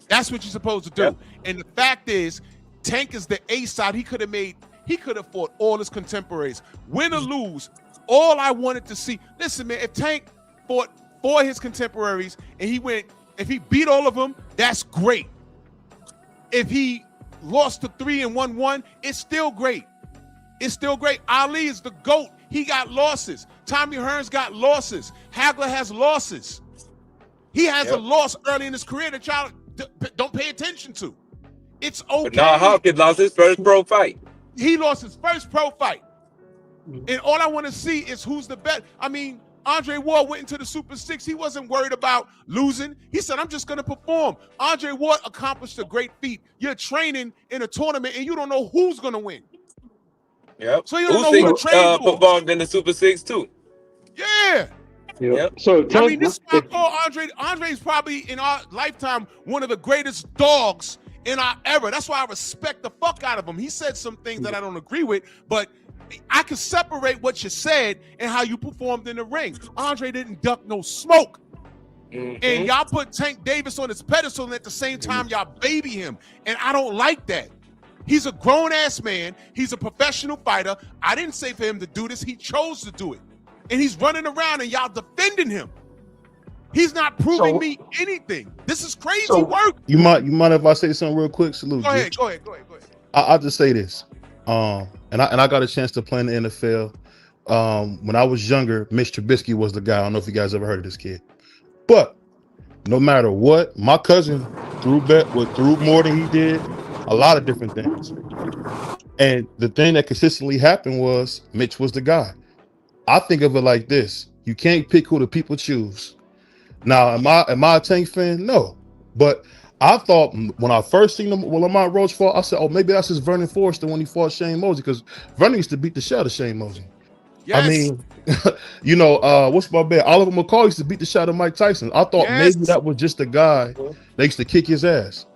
That's what you're supposed to do. Yep. And the fact is, Tank is the A side. He could have made He could have fought all his contemporaries. Win or lose, all I wanted to see. Listen, man, if Tank fought for his contemporaries and if he beat all of them, that's great. If he lost to 3 and 1-1, it's still great. It's still great. Ali is the GOAT. He got losses. Tommy Hearns got losses. Hagler has losses. He has a loss early in his career that y'all don't pay attention to. It's okay. But now Hawkins lost his first pro fight. He lost his first pro fight. And all I want to see is who's the best. I mean, Andre Ward went into the Super 6. He wasn't worried about losing. He said, I'm just going to perform. Andre Ward accomplished a great feat. You're training in a tournament, and you don't know who's going to win. Yep. So you don't know who to train for. Performed in the Super 6 too. Yeah. Yep. So I mean, this is why I call Andre. Andre's probably in our lifetime one of the greatest dogs in our era. That's why I respect the fuck out of him. He said some things that I don't agree with, but I can separate what you said and how you performed in the ring. Andre didn't duck no smoke. And y'all put Tank Davis on his pedestal, and at the same time, y'all baby him. And I don't like that. He's a grown-ass man. He's a professional fighter. I didn't say for him to do this. He chose to do it. And he's running around, and y'all defending him. He's not proving me anything. This is crazy work. You mind if I say something real quick? Salute. Go ahead. I'll just say this. And I got a chance to play in the NFL. When I was younger, Mitch Trubisky was the guy. I don't know if you guys ever heard of this kid. But no matter what, my cousin threw more than he did. A lot of different things. And the thing that consistently happened was Mitch was the guy. I think of it like this. You can't pick who the people choose. Now, am I a Tank fan? No. But I thought when I first seen him, Lamont Roach fought, I said, oh, maybe that's just Vernon Forrester when he fought Shane Mosley, because Vernon used to beat the shit out of Shane Mosley. Yes. I mean, what's my bad? Oliver McCall used to beat the shit out of Mike Tyson. I thought maybe that was just the guy that used to kick his ass.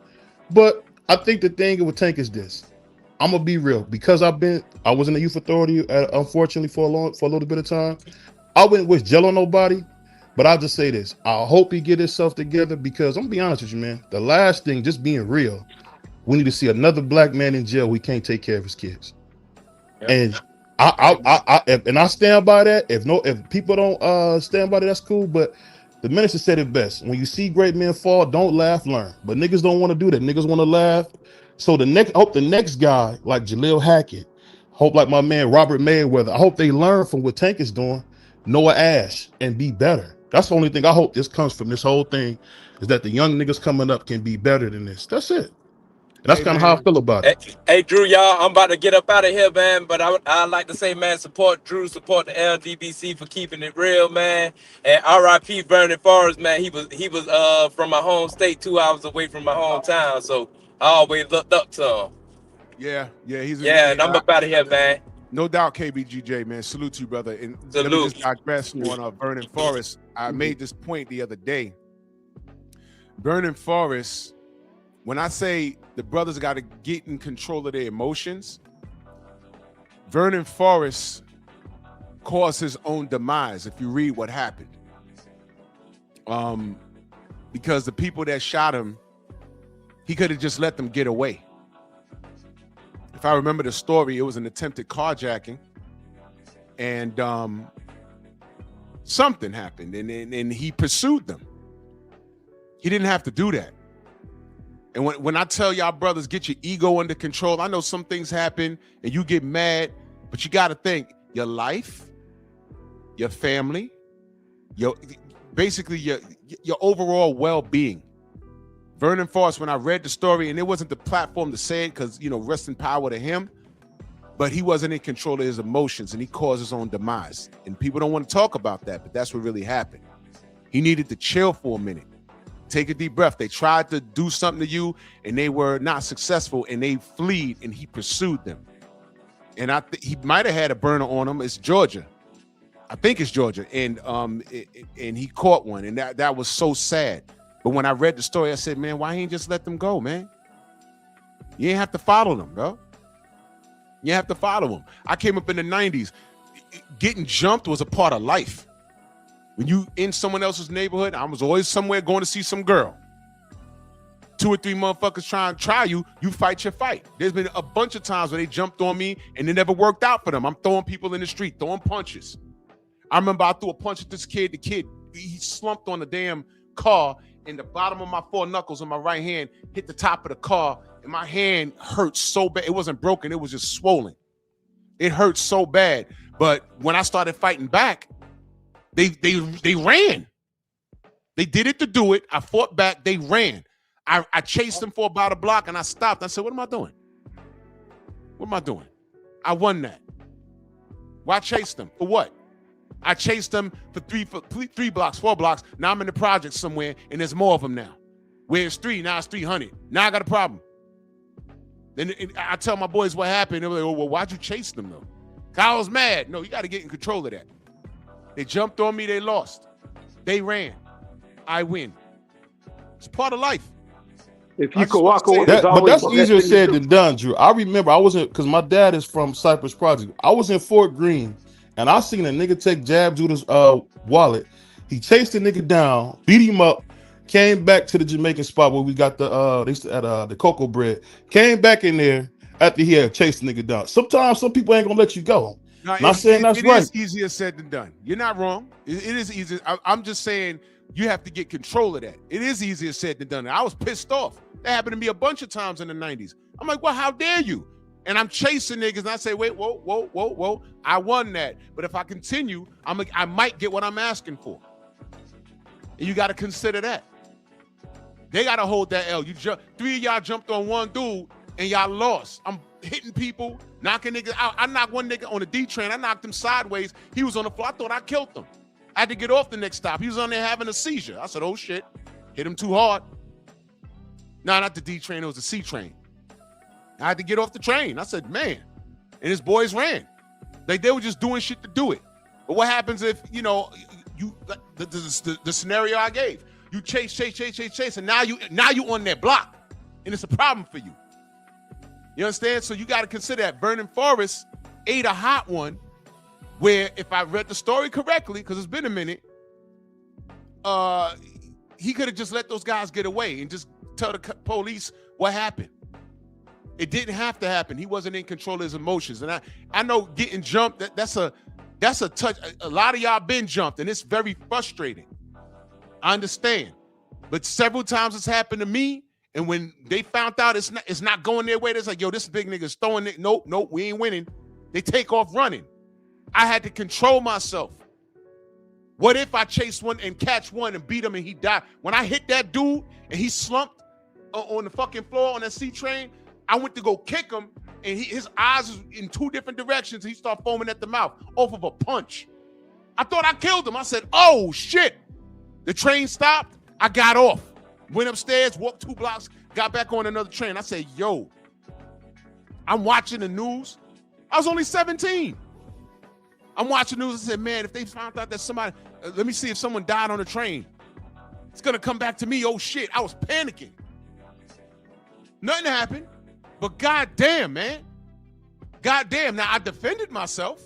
But I think the thing with Tank is this. I'm gonna be real, because I was in the youth authority, unfortunately for a little bit of time. I wouldn't wish jail on nobody, but I'll just say this: I hope he get himself together, because I'm gonna be honest with you, man. The last thing, just being real, we need to see another black man in jail who can't take care of his kids. Yep. And I stand by that. If people don't stand by that, that's cool. But the minister said it best: when you see great men fall, don't laugh, learn. But niggas don't want to do that. Niggas want to laugh. So I hope the next guy, like Jaleel Hackett, hope like my man Robert Mayweather, I hope they learn from what Tank is doing, Noah Ash, and be better. That's the only thing I hope this comes from this whole thing, is that the young niggas coming up can be better than this. That's it. And that's kind of how I feel about it. Hey, Drew, y'all, I'm about to get up out of here, man. But I like to say, man, support Drew, support the LDBC for keeping it real, man. And R.I.P. Vernon Forrest, man. He was from my home state, 2 hours away from my hometown. So I always looked up to him. Yeah, and I'm up out of here, man. No doubt, KBGJ, man. Salute to you, brother. And salute. Let me just digress on Vernon Forrest. I made this point the other day. Vernon Forrest, when I say the brothers got to get in control of their emotions, Vernon Forrest caused his own demise, if you read what happened. Because the people that shot him, he could have just let them get away. If I remember the story, it was an attempted carjacking, and something happened, and he pursued them. He didn't have to do that. And when I tell y'all brothers, get your ego under control, I know some things happen and you get mad, but you got to think your life, your family, your overall well-being. Vernon Forrest, when I read the story, and it wasn't the platform to say it because, rest in power to him, but he wasn't in control of his emotions and he caused his own demise. And people don't want to talk about that, but that's what really happened. He needed to chill for a minute. Take a deep breath. They tried to do something to you and they were not successful and they fled and he pursued them. And he might have had a burner on him. It's Georgia. I think it's Georgia. And he caught one, and that was so sad. But when I read the story, I said, man, why ain't just let them go, man? You ain't have to follow them, bro. You have to follow them. I came up in the 90s. Getting jumped was a part of life. When you in someone else's neighborhood, I was always somewhere going to see some girl. 2 or 3 motherfuckers trying to try you, you fight your fight. There's been a bunch of times where they jumped on me and it never worked out for them. I'm throwing people in the street, throwing punches. I remember I threw a punch at this kid. The kid, he slumped on the damn car, and the bottom of my 4 knuckles on my right hand hit the top of the car, and my hand hurt so bad. It wasn't broken, it was just swollen. It hurt so bad. But when I started fighting back, they ran. They did it to do it. I fought back, they ran. I chased them for about a block, and I stopped. I said, what am I doing? What am I doing? I won that. Why chase them? For what? I chased them for 3 blocks, 4 blocks. Now I'm in the project somewhere, and there's more of them now. Where it's 3, now it's 300. Now I got a problem. Then I tell my boys what happened. They're like, oh, well, why'd you chase them, though? I was mad. No, you got to get in control of that. They jumped on me. They lost. They ran. I win. It's part of life. If you could walk away, but that's easier said than done, Drew. I remember I wasn't, because my dad is from Cypress Project. I was in Fort Greene, and I seen a nigga take Jab Judah's wallet. He chased the nigga down, beat him up, came back to the Jamaican spot where we got the cocoa bread. Came back in there after he had chased the nigga down. Sometimes some people ain't gonna let you go. No, Not saying that's right. It is easier said than done. You're not wrong. It is easier. I'm just saying you have to get control of that. It is easier said than done. I was pissed off. That happened to me a bunch of times in the 90s. I'm like, well, how dare you? And I'm chasing niggas, and I say, wait, whoa. I won that. But if I continue, I might get what I'm asking for. And you got to consider that. They got to hold that L. 3 of y'all jumped on one dude, and y'all lost. I'm hitting people, knocking niggas out. I knocked one nigga on the D train. I knocked him sideways. He was on the floor. I thought I killed him. I had to get off the next stop. He was on there having a seizure. I said, oh, shit. Hit him too hard. No, not the D train. It was the C train. I had to get off the train. I said, man. And his boys ran. They were just doing shit to do it. But what happens if, you the scenario I gave, you chase, and now you on that block, and it's a problem for you. You understand? So you got to consider that Vernon Forrest ate a hot one, where if I read the story correctly, because it's been a minute, he could have just let those guys get away and just tell the police what happened. It didn't have to happen. He wasn't in control of his emotions. And I know getting jumped, that's a touch. A lot of y'all been jumped, and it's very frustrating. I understand. But several times it's happened to me, and when they found out it's not going their way, it's like, yo, this big nigga's throwing it. Nope, we ain't winning. They take off running. I had to control myself. What if I chase one and catch one and beat him and he died? When I hit that dude and he slumped on the fucking floor on that C train, I went to go kick him, and his eyes was in 2 different directions. He started foaming at the mouth off of a punch. I thought I killed him. I said, oh, shit. The train stopped. I got off. Went upstairs, walked 2 blocks, got back on another train. I said, yo, I'm watching the news. I was only 17. I'm watching news. I said, man, if they found out that somebody, let me see if someone died on the train. It's going to come back to me. Oh, shit. I was panicking. Nothing happened. But goddamn, man. Goddamn. Now, I defended myself.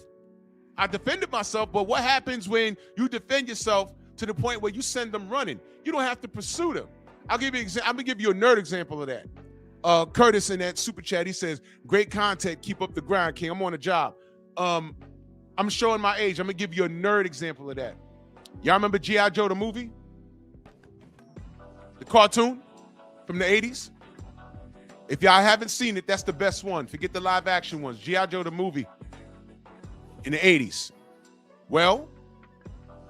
But what happens when you defend yourself to the point where you send them running? You don't have to pursue them. I'm going to give you a nerd example of that. Curtis in that super chat, he says, great content. Keep up the grind, King. I'm on a job. I'm showing my age. I'm going to give you a nerd example of that. Y'all remember G.I. Joe, the movie? The cartoon from the 80s? If y'all haven't seen it, that's the best one. Forget the live action ones. G.I. Joe, the movie in the 80s. Well,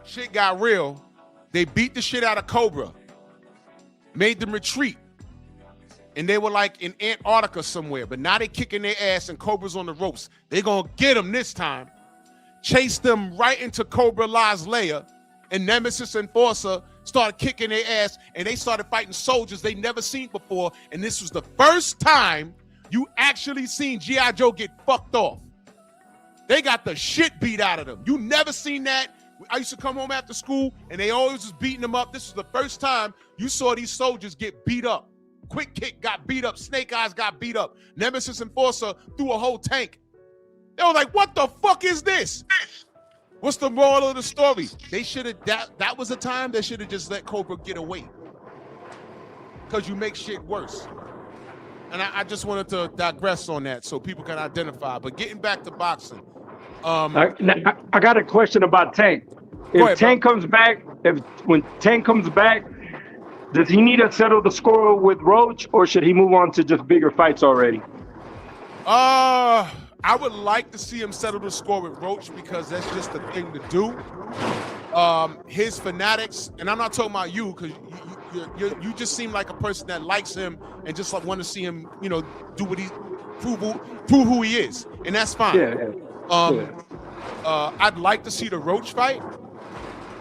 shit got real. They beat the shit out of Cobra, made them retreat. And they were like in Antarctica somewhere, but now they kicking their ass and Cobra's on the ropes. They gonna get them this time. Chased them right into Cobra La's lair, and Nemesis and Enforcer started kicking their ass, and they started fighting soldiers they never seen before. And this was the first time you actually seen G.I. Joe get fucked off. They got the shit beat out of them. You never seen that. I used to come home after school, and they always was beating them up. This was the first time you saw these soldiers get beat up. Quick Kick got beat up. Snake Eyes got beat up. Nemesis Enforcer threw a whole tank. They were like, what the fuck is this? What's the moral of the story? They should have, that was a time they should have just let Cobra get away. because you make shit worse. And I just wanted to digress on that so people can identify. But getting back to boxing, I got a question about Tank. If ahead, Tank comes back, when Tank comes back, does he need to settle the score with Roach, or should he move on to just bigger fights already? I would like to see him settle the score with Roach because that's just the thing to do. His fanatics, and I'm not talking about you because you just seem like a person that likes him and just like want to see him, you know, do what he prove who he is, and that's fine. I'd like to see the Roach fight,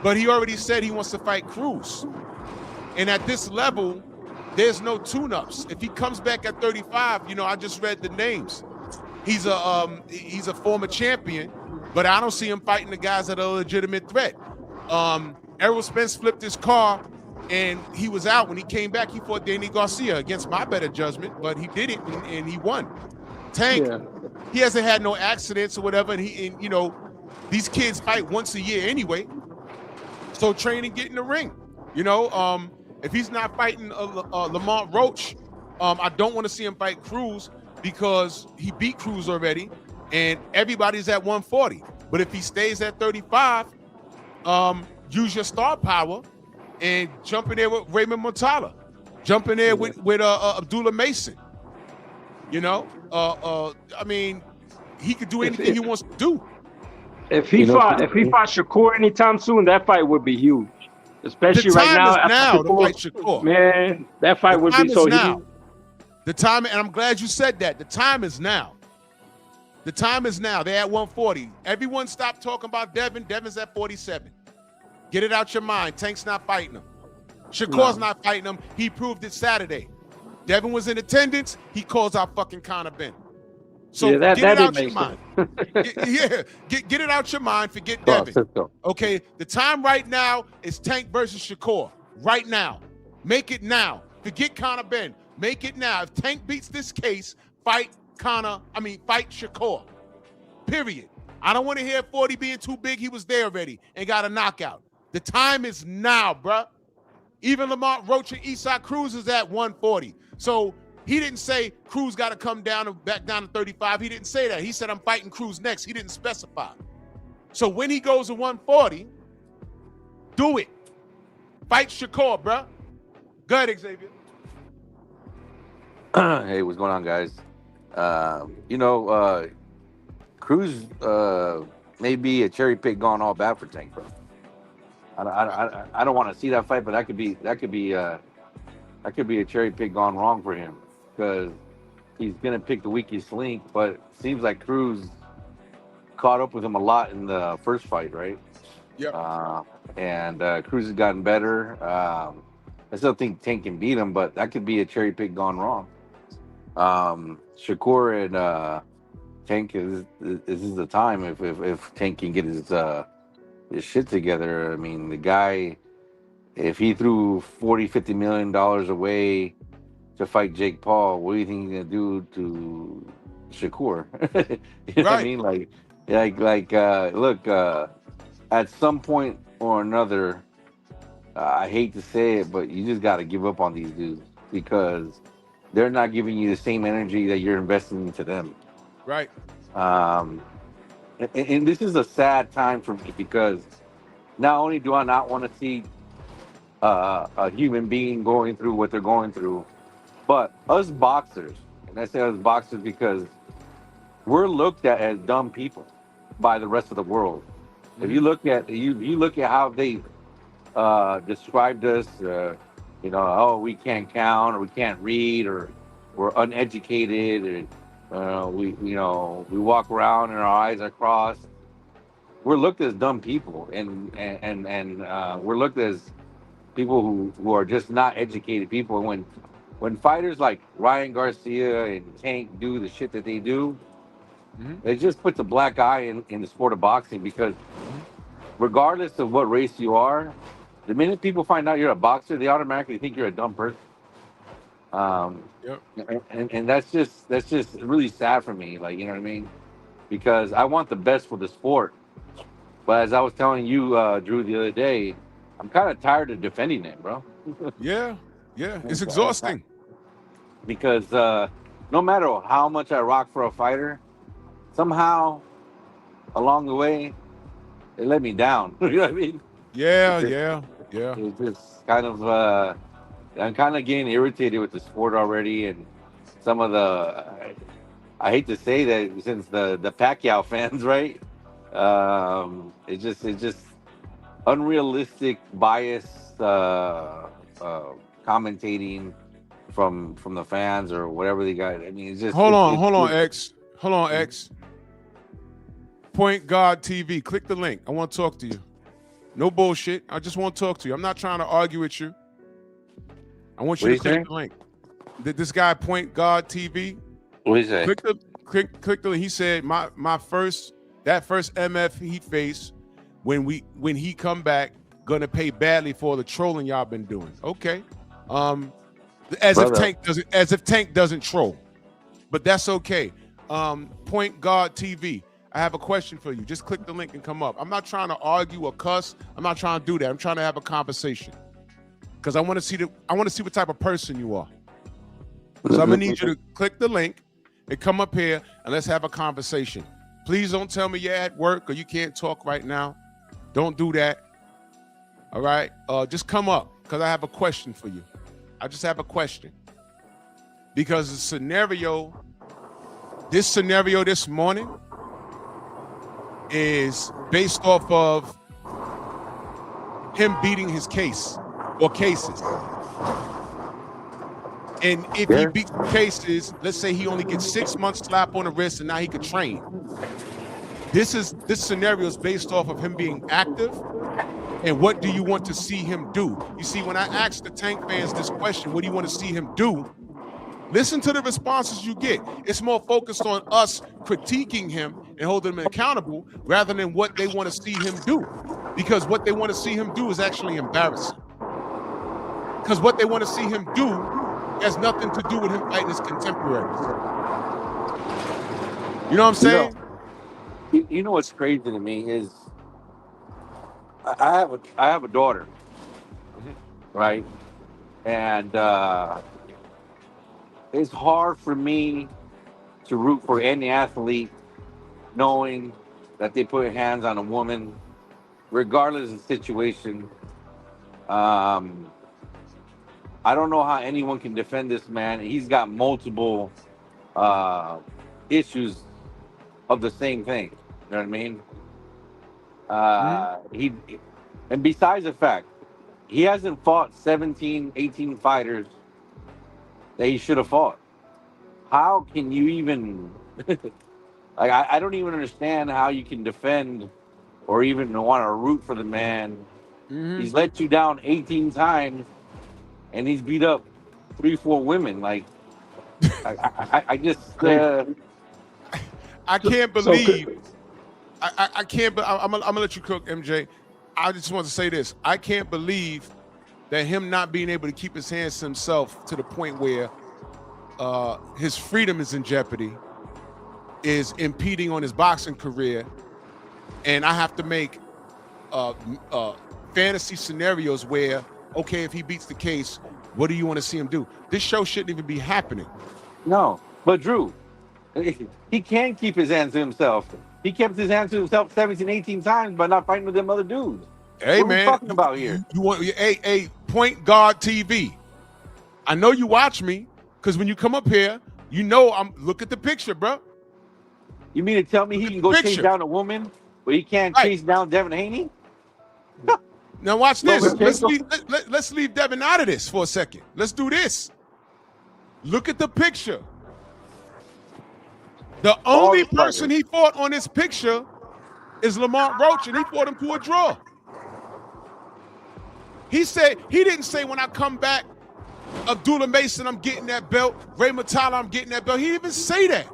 but he already said he wants to fight Cruz, and at this level, there's no tune-ups. If he comes back at 35, you know, I just read the names. He's a former champion, but I don't see him fighting the guys that are a legitimate threat. Errol Spence flipped his car, and he was out. When he came back, he fought Danny Garcia against my better judgment, but he did it, and he won. Tank, he hasn't had no accidents or whatever, and you know, these kids fight once a year anyway, so train and get in the ring. You know, if he's not fighting Lamont Roach, I don't want to see him fight Cruz because he beat Cruz already, and everybody's at 140. But if he stays at 35, use your star power and jump in there with Raymond Montala, jump in there with Abdullah Mason. You know, I mean, he could do anything he wants to do. If he fought Shakur anytime soon, that fight would be huge. Especially right now. The time is now to fight Shakur. Man, that fight would be so huge. The time, and I'm glad you said that. The time is now. The time is now. They're at 140. Everyone stop talking about Devin. Devin's at 47. Get it out your mind. Tank's not fighting him. Shakur's not fighting him. He proved it Saturday. Devin was in attendance. He calls out fucking Conor Ben. So get it out your mind. Get it out your mind. Forget Devin. Okay, the time right now is Tank versus Shakur. Right now. Make it now. Forget Conor Ben. Make it now. If Tank beats this case, fight Shakur. Period. I don't want to hear 40 being too big. He was there already and got a knockout. The time is now, bruh. Even Lamont Roach and Isaac Cruz is at 140. So he didn't say Cruz got to come down and back down to 35. He didn't say that. He said, I'm fighting Cruz next. He didn't specify. So when he goes to 140, do it. Fight Shakur, bruh. Go ahead, Xavier. Hey, what's going on, guys? Cruz may be a cherry pick gone all bad for Tank, bro. I don't want to see that fight, but that could be a cherry pick gone wrong for him because he's gonna pick the weakest link. But it seems like Cruz caught up with him a lot in the first fight, right? Yeah. And Cruz has gotten better. I still think Tank can beat him, but that could be a cherry pick gone wrong. Shakur and Tank is the time if Tank can get his shit together. I mean, the guy, if he threw $40-50 million away to fight Jake Paul, what do you think he's gonna do to Shakur? You know what I mean? Look, at some point or another, I hate to say it, but you just got to give up on these dudes because they're not giving you the same energy that you're investing into them. Right. And this is a sad time for me because not only do I not want to see a human being going through what they're going through, but us boxers, and I say us boxers because we're looked at as dumb people by the rest of the world. Mm-hmm. If you look at how they described us, we can't count or we can't read or we're uneducated or we walk around and our eyes are crossed. We're looked as dumb people and we're looked as people who are just not educated people. And when fighters like Ryan Garcia and Tank do the shit that they do, mm-hmm. It just puts a black eye in the sport of boxing because regardless of what race you are, the minute people find out you're a boxer, they automatically think you're a dumb person. And that's just really sad for me. Like, you know what I mean? Because I want the best for the sport. But as I was telling you, Drew, the other day, I'm kind of tired of defending it, bro. Yeah. Yeah, it's exhausting. Because no matter how much I rock for a fighter, somehow along the way, they let me down. You know what I mean? Yeah. It's just kind of, I'm kind of getting irritated with the sport already, and some of the, I hate to say that since the Pacquiao fans, right? It's just unrealistic bias commentating from the fans or whatever they got. I mean, it's just Hold on, X. Point Guard TV. Click the link. I want to talk to you. No bullshit. I just want to talk to you. I'm not trying to argue with you. I want you to click the link. This guy, Point Guard TV. What is that? Click the link. He said my first MF he faced when he come back gonna pay badly for the trolling y'all been doing. Okay. As if Tank doesn't troll, but that's okay. Point Guard TV. I have a question for you. Just click the link and come up. I'm not trying to argue or cuss. I'm not trying to do that. I'm trying to have a conversation because I want to see what type of person you are. So I'm gonna need you to click the link and come up here and let's have a conversation. Please don't tell me you're at work or you can't talk right now. Don't do that. All right. Just come up because I have a question for you. I just have a question because this scenario this morning is based off of him beating his case or cases. And if he beats the cases, let's say he only gets 6 months slap on the wrist and now he could train. This scenario is based off of him being active. And what do you want to see him do? You see, when I ask the Tank fans this question, what do you want to see him do? Listen to the responses you get. It's more focused on us critiquing him and holding him accountable rather than what they want to see him do. Because what they want to see him do is actually embarrassing. Because what they want to see him do has nothing to do with him fighting his contemporaries. You know what I'm saying? You know what's crazy to me is I have a daughter, right? And it's hard for me to root for any athlete knowing that they put hands on a woman, regardless of the situation. I don't know how anyone can defend this man. He's got multiple issues of the same thing. You know what I mean? And besides the fact, he hasn't fought 17, 18 fighters that he should have fought. How can you even like I don't even understand how you can defend or even want to root for the man. He's let you down 18 times and he's beat up 3-4 women. Like I just I can't believe I can't, but I'm gonna let you cook, MJ. I just want to say this. I can't believe that him not being able to keep his hands to himself to the point where his freedom is in jeopardy, is impeding on his boxing career, and I have to make fantasy scenarios where, okay, if he beats the case, what do you want to see him do? This show shouldn't even be happening. No, but Drew, he can keep his hands to himself. He kept his hands to himself 17, 18 times by not fighting with them other dudes. Hey, what man, are we talking about here? You want a Point Guard TV. I know you watch me because when you come up here, you know look at the picture, bro. You mean to tell me he can go chase down a woman, but he can't chase down Devin Haney? Now watch this. Let's leave Devin out of this for a second. Let's do this. Look at the picture. The only person he fought on this picture is Lamont Roach, and he fought him to a draw. He didn't say when I come back, Abdullah Mason, I'm getting that belt. Ray Matala, I'm getting that belt. He didn't even say that.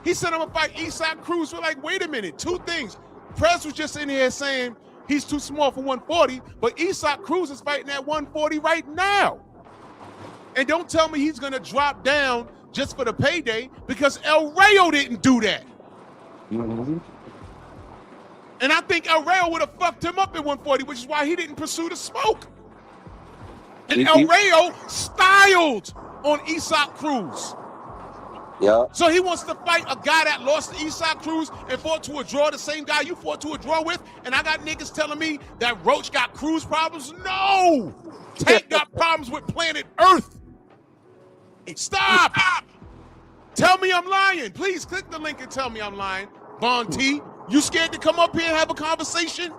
He said I'm gonna fight Isaac Cruz. We're like, wait a minute, two things. Press was just in here saying he's too small for 140, but Isaac Cruz is fighting at 140 right now. And don't tell me he's gonna drop down just for the payday, because El Rayo didn't do that. And I think El Rayo would have fucked him up at 140, which is why he didn't pursue the smoke. And El Rayo styled on Isaac Cruz. Yeah. So he wants to fight a guy that lost to Isaac Cruz and fought to a draw, the same guy you fought to a draw with. And I got niggas telling me that Roach got Cruz problems. No! Tank got problems with planet Earth. Stop! Tell me I'm lying. Please click the link and tell me I'm lying. Von T, you scared to come up here and have a conversation?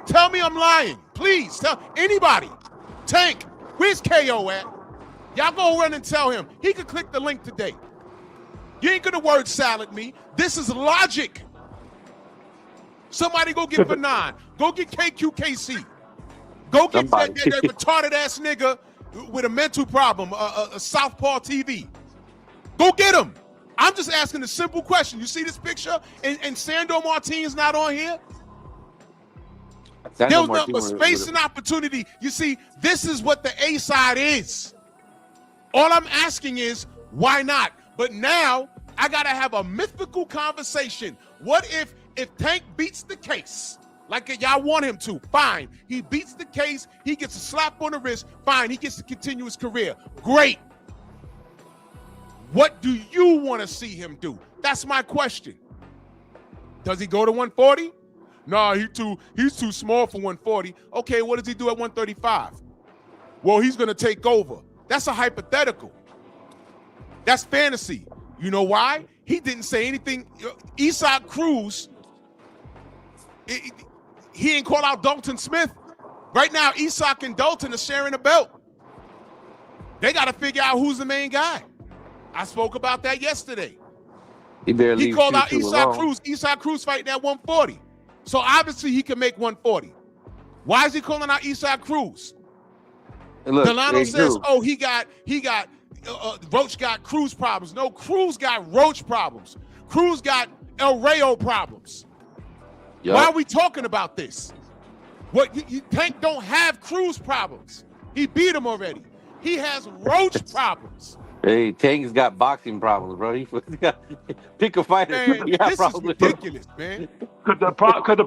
Tell me I'm lying. Please, tell anybody. Tank, where's KO at? Y'all go run and tell him. He could click the link today. You ain't gonna word salad me. This is logic. Somebody go get Fanon. Go get KQKC. Go get that retarded ass nigga with a mental problem, a Southpaw TV. Go get him. I'm just asking a simple question. You see this picture? And Sandor Martinez not on here? There was nothing but space and opportunity. You see, this is what the A side is. All I'm asking is, why not? But now, I got to have a mythical conversation. What if Tank beats the case, like y'all want him to? Fine. He beats the case. He gets a slap on the wrist. Fine. He gets to continue his career. Great. What do you want to see him do? That's my question. Does he go to 140? Nah, he's too small for 140. Okay, what does he do at 135? Well, he's going to take over. That's a hypothetical. That's fantasy. You know why? He didn't say anything. Isaac Cruz, he ain't call out Dalton Smith. Right now, Isaac and Dalton are sharing a belt. They got to figure out who's the main guy. I spoke about that yesterday. He called out Isaac Cruz. Isaac Cruz fighting at 140. So obviously he can make 140. Why is he calling out Isaac Cruz? Look, Delano says, "Oh, he got Roach got Cruz problems." No, Cruz got Roach problems. Cruz got El Rayo problems. Yep. Why are we talking about this? What Tank don't have Cruz problems. He beat him already. He has Roach problems. Hey, Tank's got boxing problems, bro. He got pick a fighter. Man, this is ridiculous, man. Could the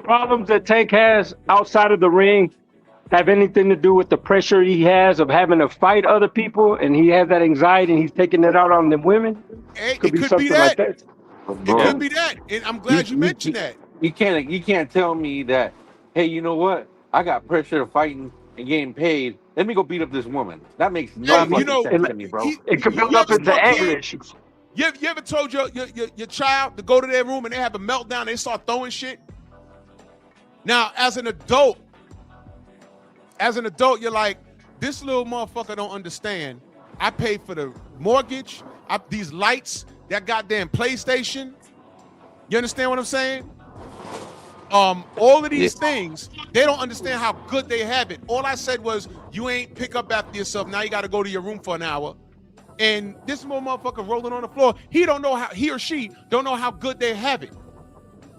problems that Tank has outside of the ring have anything to do with the pressure he has of having to fight other people, and he has that anxiety and he's taking it out on the women? It could be something like that. It could be that, and I'm glad you mentioned that. You can't tell me that. Hey, you know what? I got pressure of fighting and getting paid. Let me go beat up this woman. That makes no sense to me, bro. It could build up into anger issues. You ever told your child to go to their room and they have a meltdown? They start throwing shit. Now, as an adult, you're like, this little motherfucker don't understand. I paid for the mortgage, these lights, that goddamn PlayStation. You understand what I'm saying? All of these things, they don't understand how good they have it. All I said was, you ain't pick up after yourself. Now you got to go to your room for an hour. And this little motherfucker rolling on the floor, he or she don't know how good they have it.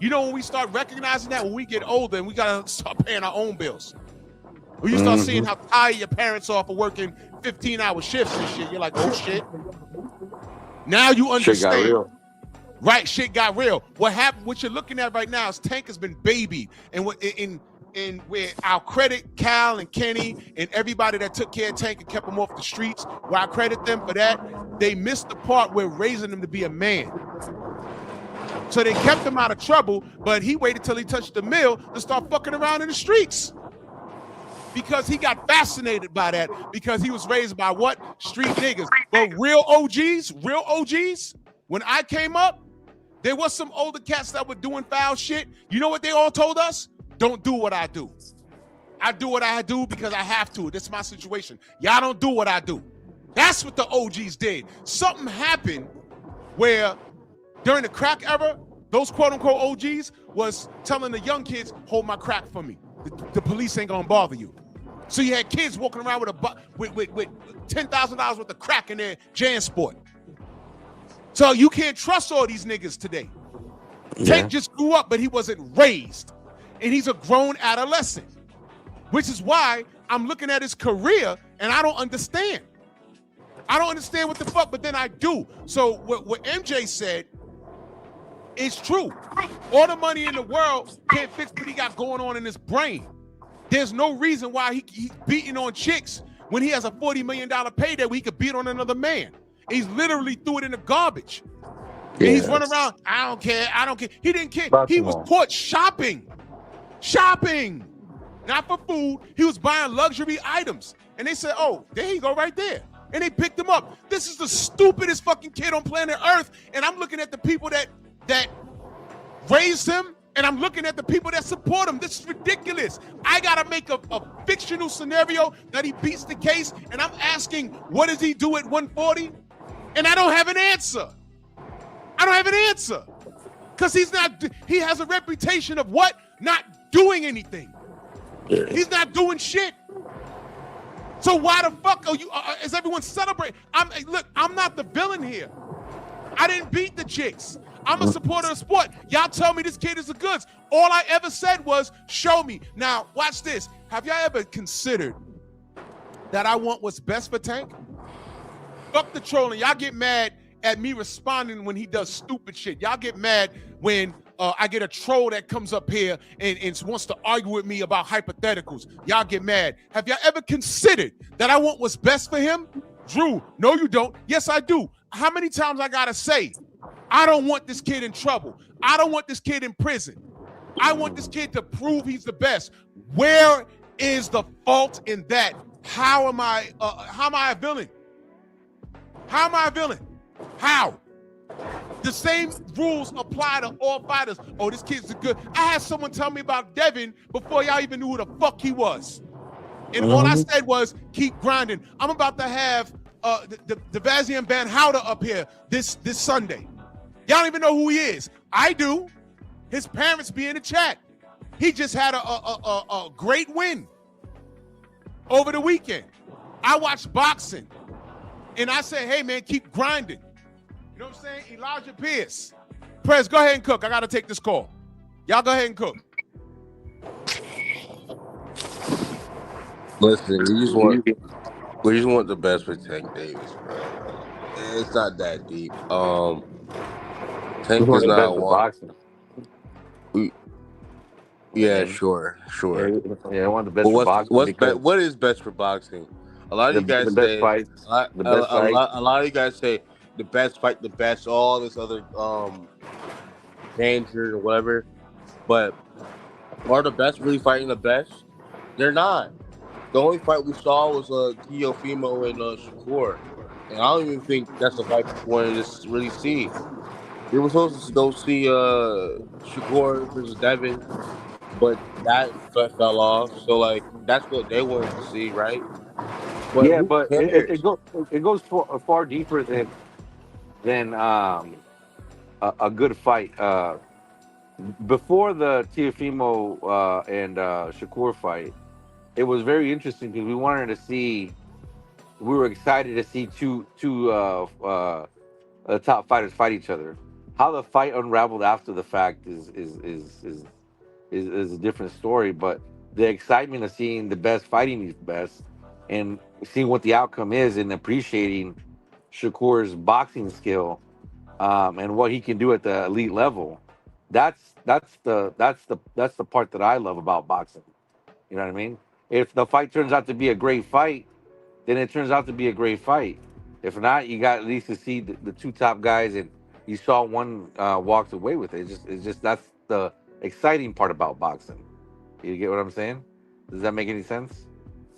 You know, when we start recognizing that, when we get older and we got to start paying our own bills. When you start seeing how tired your parents are for working 15-hour shifts and shit, you're like, oh shit. Now you understand. Shit got real. Right, shit got real. What happened? What you're looking at right now is Tank has been babied, and where our credit Cal and Kenny and everybody that took care of Tank and kept him off the streets, where I credit them for that, they missed the part where raising him to be a man. So they kept him out of trouble, but he waited till he touched the mill to start fucking around in the streets. Because he got fascinated by that, because he was raised by what? Street niggas. But real OGs, when I came up, there was some older cats that were doing foul shit. You know what they all told us? Don't do what I do. I do what I do because I have to. This is my situation. Y'all don't do what I do. That's what the OGs did. Something happened where during the crack era, those quote-unquote OGs was telling the young kids, hold my crack for me. The police ain't gonna bother you. So you had kids walking around with $10,000 worth of crack in their JanSport. So you can't trust all these niggas today. Yeah. Tank just grew up, but he wasn't raised. And he's a grown adolescent. Which is why I'm looking at his career and I don't understand. I don't understand what the fuck, but then I do. So what MJ said is true. All the money in the world can't fix what he got going on in his brain. There's no reason why he's beating on chicks when he has a $40 million payday where he could beat on another man. He's literally threw it in the garbage. And he's running around, I don't care. He didn't care. He was caught shopping. Not for food. He was buying luxury items. And they said, oh, there you go right there. And they picked him up. This is the stupidest fucking kid on planet Earth. And I'm looking at the people that raised him, and I'm looking at the people that support him. This is ridiculous. I got to make a fictional scenario that he beats the case, and I'm asking, what does he do at 140? And I don't have an answer. Because he has a reputation of what? Not doing anything. He's not doing shit. So why the fuck is everyone celebrating? I'm not the villain here. I didn't beat the chicks. I'm a supporter of sport. Y'all tell me this kid is the goods. All I ever said was, show me. Now, watch this. Have y'all ever considered that I want what's best for Tank? Fuck the trolling. Y'all get mad at me responding when he does stupid shit. Y'all get mad when I get a troll that comes up here and wants to argue with me about hypotheticals. Y'all get mad. Have y'all ever considered that I want what's best for him? Drew, no you don't. Yes, I do. How many times I gotta say, I don't want this kid in trouble. I don't want this kid in prison. I want this kid to prove he's the best. Where is the fault in that? How am I a villain? How am I a villain? How? The same rules apply to all fighters. Oh, this kid's good. I had someone tell me about Devin before y'all even knew who the fuck he was. And all I said was, keep grinding. I'm about to have the Vazian Banhouda up here this Sunday. Y'all don't even know who he is. I do. His parents be in the chat. He just had a great win over the weekend. I watched boxing, and I said, hey, man, keep grinding. You know what I'm saying? Elijah Pierce. Prez, go ahead and cook. I got to take this call. Y'all go ahead and cook. Listen, we just want the best for Tank Davis, bro. It's not that deep. Tank is not one. Yeah, sure. Yeah, I want the best for boxing. What is best for boxing? A lot of you guys say a lot of you guys say the best fight, the best, all this other danger or whatever. But are the best really fighting the best? They're not. The only fight we saw was Teofimo and Shakur, and I don't even think that's the fight we wanted to really see. We were supposed to go see Shakur versus Devin, but that fell off. So like that's what they wanted to see, right? But yeah, but it goes far deeper than a good fight. Before the Teofimo and Shakur fight, it was very interesting because we were excited to see two top fighters fight each other. How the fight unraveled after the fact is a different story, but the excitement of seeing the best fighting these best and seeing what the outcome is and appreciating Shakur's boxing skill and what he can do at the elite level. That's the part that I love about boxing. You know what I mean? If the fight turns out to be a great fight, then it turns out to be a great fight. If not, you got at least to see the two top guys, and you saw one walked away with it. It's just that's the exciting part about boxing. You get what I'm saying? Does that make any sense?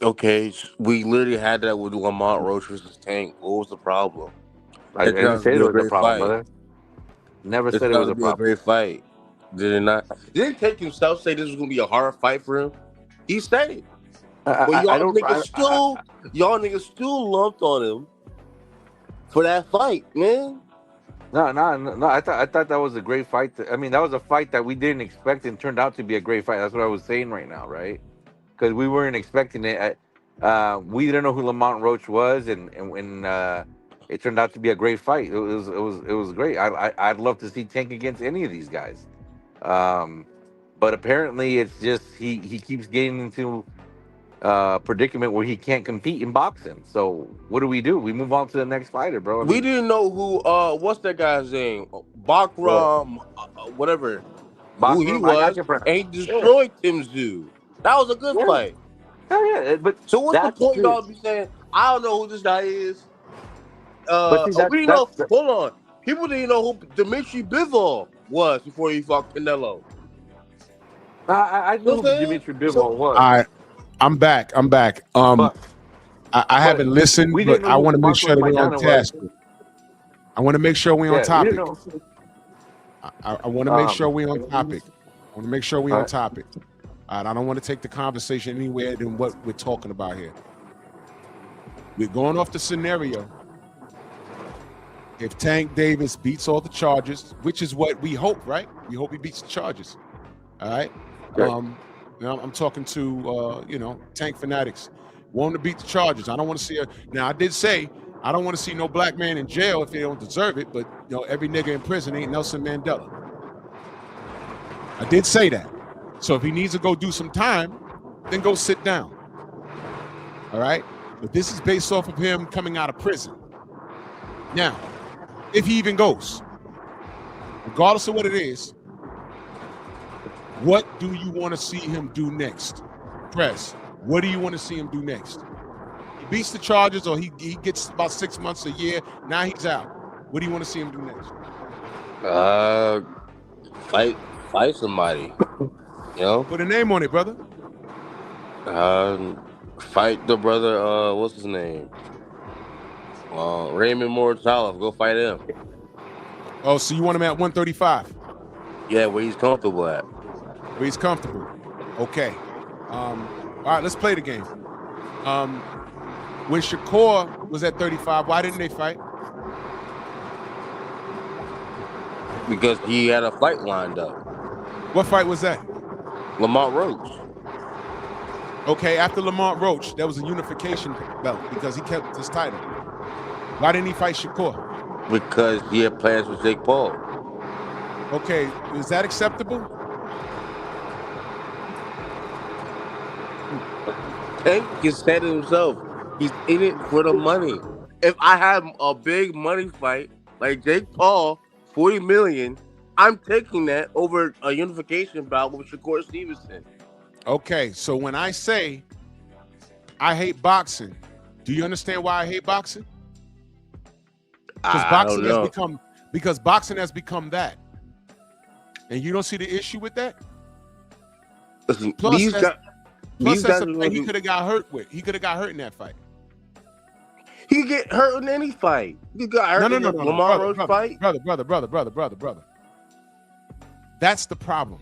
Okay, we literally had that with Lamont Roach versus Tank. What was the problem? I didn't say it was a problem, brother. Never said it was a problem. A great fight. Did it not? Didn't Tank himself say this was going to be a hard fight for him? He said it. But y'all niggas still lumped on him for that fight, man. No. I thought that was a great fight. That was a fight that we didn't expect and turned out to be a great fight. That's what I was saying right now, right? Because we weren't expecting it. We didn't know who Lamont Roach was, and when it turned out to be a great fight. It was great. I'd love to see Tank against any of these guys. But apparently, it's just he keeps getting into predicament where he can't compete in boxing. So what do? We move on to the next fighter, bro. We didn't know who what's that guy's name? Bakram, whatever. Who he was, and he destroyed Tim Tszyu. That was a good fight. Hell yeah, but So what's the that's point true. y'all be saying? I don't know who this guy is. But see, We didn't know. Hold on, people didn't know who Dimitri Bivol was before he fought Canelo. I knew who Dimitri Bivol was. All right, I'm back. I haven't listened, but I want to make sure that we're on task. I want to make sure we're on topic. I want to make sure we're on topic. I want to make sure we're on topic. All right, I don't want to take the conversation anywhere than what we're talking about here. We're going off the scenario. If Tank Davis beats all the charges, which is what we hope, right? We hope he beats the charges. All right. I'm talking to Tank fanatics. Want to beat the charges. I don't want to see Now I did say I don't want to see no black man in jail if they don't deserve it, but every nigga in prison ain't Nelson Mandela. I did say that. So if he needs to go do some time, then go sit down. All right? But this is based off of him coming out of prison. Now, if he even goes, regardless of what it is, what do you want to see him do next? Press, what do you want to see him do next? He beats the charges or he gets about 6 months, a year. Now he's out. What do you want to see him do next? Fight somebody. Put a name on it, brother. Fight the brother, what's his name? Raymond Mortalov. Go fight him. Oh, so you want him at 135? Yeah, where he's comfortable at. Where he's comfortable. Okay. All right, let's play the game. When Shakur was at 35, why didn't they fight? Because he had a fight lined up. What fight was that? Lamont Roach. Okay, after Lamont Roach, there was a unification belt because he kept his title. Why didn't he fight Shakur? Because he had plans with Jake Paul. Okay, is that acceptable? Tank has said it himself. He's in it for the money. If I had a big money fight like Jake Paul, 40 million, I'm taking that over a unification bout with Shakur Stevenson. Okay, so when I say I hate boxing, do you understand why I hate boxing? Because boxing has become that. And you don't see the issue with that? Listen, Plus he could have got hurt with. He could have got hurt in that fight. He could get hurt in any fight. He got hurt in the Lamar Roach fight. Brother. That's the problem.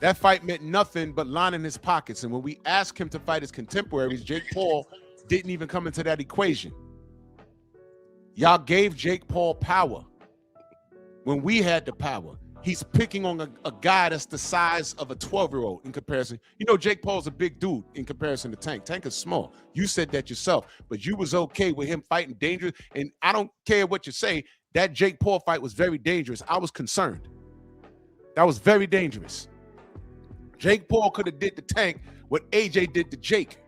That fight meant nothing but lining his pockets. And when we asked him to fight his contemporaries, Jake Paul didn't even come into that equation. Y'all gave Jake Paul power when we had the power. He's picking on a guy that's the size of a 12-year-old in comparison. Jake Paul's a big dude in comparison to Tank. Tank is small. You said that yourself, but you was okay with him fighting dangerous. And I don't care what you say. That Jake Paul fight was very dangerous. I was concerned. That was very dangerous. Jake Paul could have did to Tank what AJ did to Jake.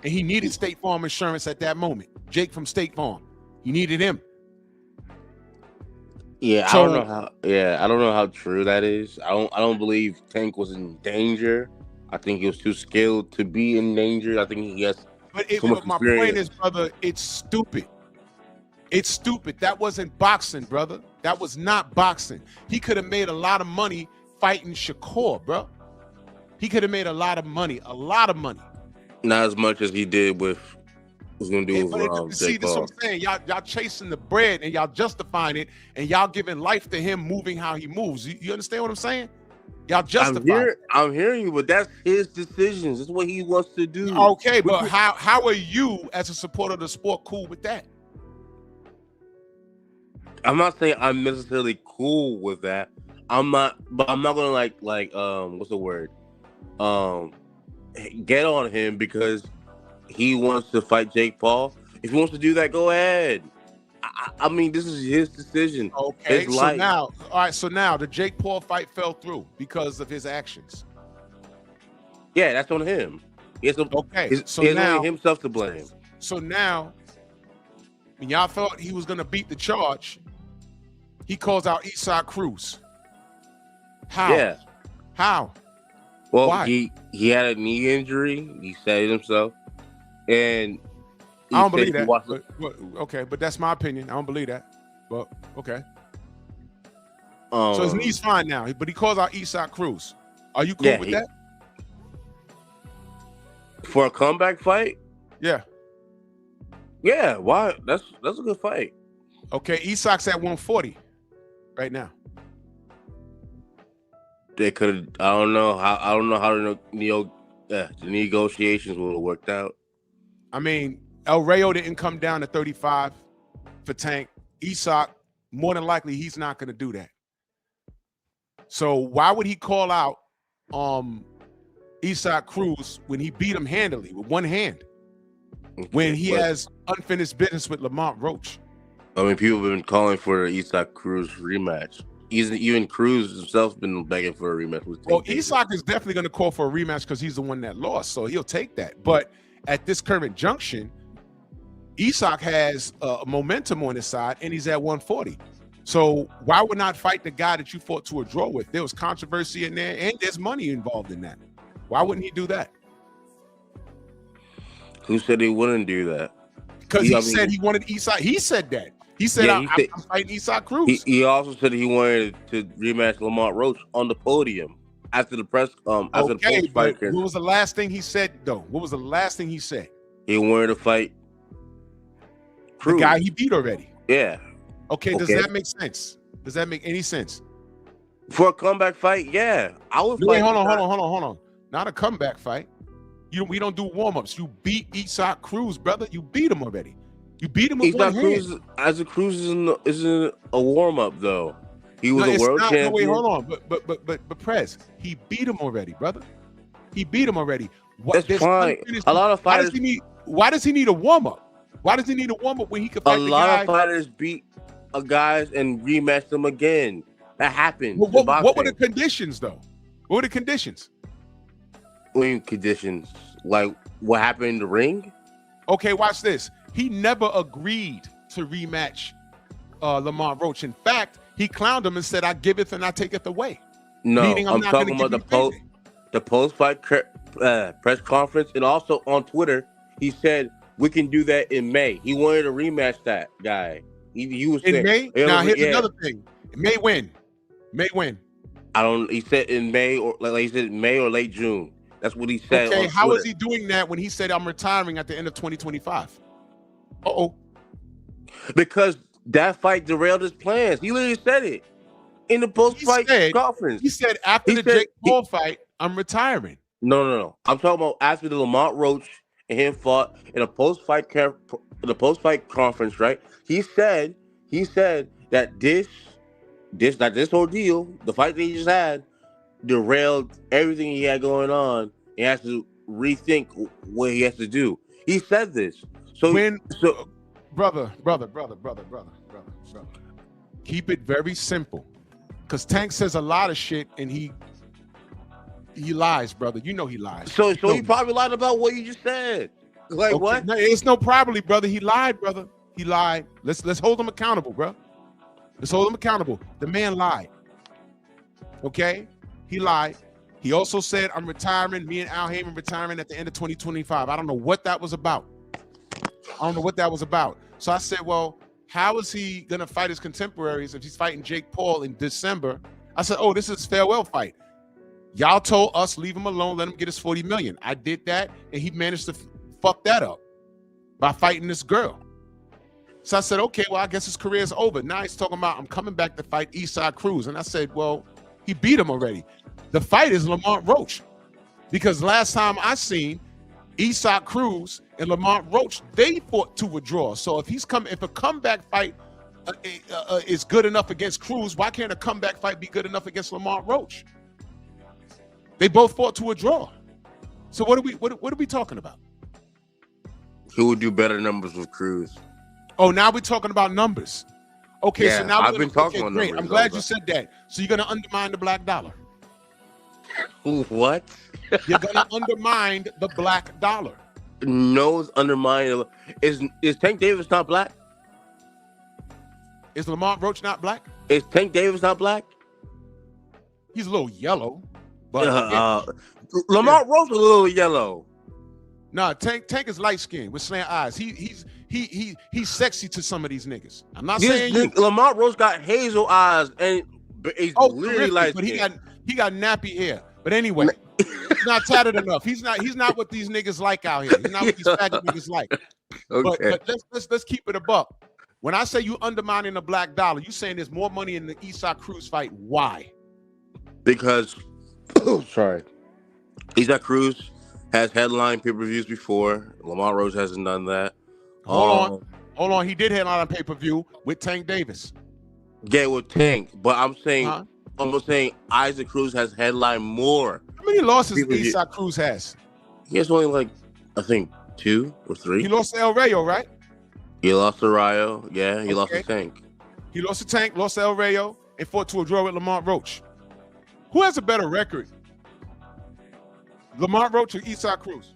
And he needed State Farm insurance at that moment. Jake from State Farm. He needed him. Yeah, I don't know how true that is. I don't believe Tank was in danger. I think he was too skilled to be in danger. I think he has too much my experience. point is, brother, it's stupid. It's stupid. That wasn't boxing, brother. That was not boxing. He could have made a lot of money fighting Shakur, bro. He could have made a lot of money. Not as much as he did with was going to do with see, Jake this is Paul. what I'm saying. Y'all chasing the bread and y'all justifying it and y'all giving life to him moving how he moves. You understand what I'm saying? Y'all justify it. I'm hearing you, but that's his decisions. That's what he wants to do. Okay, but how are you as a supporter of the sport cool with that? I'm not saying I'm necessarily cool with that. I'm not gonna like what's the word? Get on him because he wants to fight Jake Paul. If he wants to do that, go ahead. I mean, this is his decision. Okay, his so life. now the Jake Paul fight fell through because of his actions. Yeah, that's on him. He has only himself to blame. So now, when y'all thought he was gonna beat the charge, he calls out Eastside Cruz. How? Yeah. How? Well, Why? he had a knee injury. He said it himself, and he I don't said believe he that. watched- Okay, but that's my opinion. I don't believe that. But okay. Um, So his knee's fine now, but he calls out Isak Cruz. Are you cool Yeah, with he- that? for a comeback fight. Yeah. Yeah, why? That's a good fight. Okay, Isak's at 140 right now. They could have. I don't know how the negotiations would have worked out. I mean, El Rayo didn't come down to 35 for Tank. Isak, more than likely, he's not going to do that. So why would he call out Isak Cruz when he beat him handily with one hand? When he But- has unfinished business with Lamont Roach. I mean, people have been calling for the Isak Cruz rematch. Even Cruz himself been begging for a rematch with. Well, Tank Davis. Isak is definitely going to call for a rematch because he's the one that lost, so he'll take that. But at this current junction, Isak has momentum on his side, and he's at 140. So why would not fight the guy that you fought to a draw with? There was controversy in there, and there's money involved in that. Why wouldn't he do that? Who said he wouldn't do that? Because he I mean, said he wanted Isak. He said that. He said, Yeah, he said- I'm fighting Isak Cruz. He also said he wanted to rematch Lamont Roach on the podium after the press. After the Okay, post but fight. what was the last thing he said, though? What was the last thing he said? He wanted to fight Cruz. The guy he beat already. Yeah. Okay, does Okay. that make sense? Does that make any sense? For a comeback fight, yeah. I would No, fight. wait, hold the guy- on. Not a comeback fight. We don't do warm-ups. You beat Isak Cruz, brother. You beat him already. You beat him with one Isak hand. Cruz, Isaac Cruz isn't a warm up though. He was No, a it's world not. No, champion. wait, hold on. But Prez, he beat him already, brother. He beat him already. That's there's fine. unfinished- A lot of Why does fighters, he need a warm-up? Why does he need a warm-up when he could a fight the lot guy? of fighters beat guys and rematch them again. That happens. Well, in what were the boxing. conditions, though? What were the conditions? Winning conditions? Like what happened in the ring? Okay, watch this. He never agreed to rematch Lamont Roach. In fact, he clowned him and said, "I giveth and I taketh away." No, Meaning I'm not talking gonna about give the you post payday. the post fight press conference, and also on Twitter, he said we can do that in May. He wanted to rematch that guy. He was In saying, May? yeah, Now, here's yeah. another thing. May when? May when? I don't. He said in May or like he said May or late June. That's what he said. Okay, on how Twitter. is he doing that when he said, "I'm retiring at the end of 2025"? Uh-oh. Because that fight derailed his plans. He literally said it in the post-fight conference. He said, after He the said Jake Paul fight, I'm retiring. No. I'm talking about after the Lamont Roach and him fought in a post-fight conference, right? He said that this ordeal, the fight that he just had, derailed everything he had going on. He has to rethink what he has to do. He said this. So brother, keep it very simple. Because Tank says a lot of shit and he lies, brother. You know he lies. So he probably lied about what you just said. Like Okay, what? No, it's no probably, brother. He lied, brother. He lied. Let's hold him accountable, bro. Let's hold him accountable. The man lied. Okay? He lied. He also said, I'm retiring. Me and Al Heyman retiring at the end of 2025. I don't know what that was about. So I said, well, how is he going to fight his contemporaries if he's fighting Jake Paul in December? I said, oh, this is a farewell fight. Y'all told us, leave him alone, let him get his 40 million. I did that, and he managed to fuck that up by fighting this girl. So I said, okay, well, I guess his career is over. Now he's talking about, I'm coming back to fight Isak Cruz. And I said, well, he beat him already. The fight is Lamont Roach. Because last time I seen Isak Cruz and Lamont Roach, they fought to a draw. So if a comeback fight is good enough against Cruz, why can't a comeback fight be good enough against Lamont Roach? They both fought to a draw. So what are we talking about? Who would do better numbers with Cruz? Oh, now we're talking about numbers. Okay, Yeah, so now I've been talking about great. numbers I'm glad also. you said that. So you're gonna undermine the black dollar. What? You're gonna undermine the black dollar. No, it's undermined. Is Tank Davis not black? Is Lamont Roach not black? Is Tank Davis not black? He's a little yellow. But Lamar Roach a little yellow. nah, Tank is light skinned with slant eyes. He's sexy to some of these niggas. I'm not saying you. Lamar Roach got hazel eyes and he's literally terrific, light but skinned. he got nappy hair. But anyway, he's not tatted enough. He's not what these niggas like out here. He's not what these faggot niggas like. Okay. But let's keep it a buck. When I say you undermining the black dollar, you saying there's more money in the Isak Cruz fight. Why? Because sorry, Isak Cruz has headline pay-per-views before. Lamar Roach hasn't done that. Hold on. He did headline on pay-per-view with Tank Davis. Yeah, with Tank, but I'm saying Isaac Cruz has headlined more. How many losses Isak Cruz has? He has only like I think 2 or 3. He lost to El Rayo, right? He lost to Rayo. Yeah, he lost to Tank. He lost to Tank, lost to El Rayo, and fought to a draw with Lamar Roach. Who has a better record? Lamar Roach or Isak Cruz?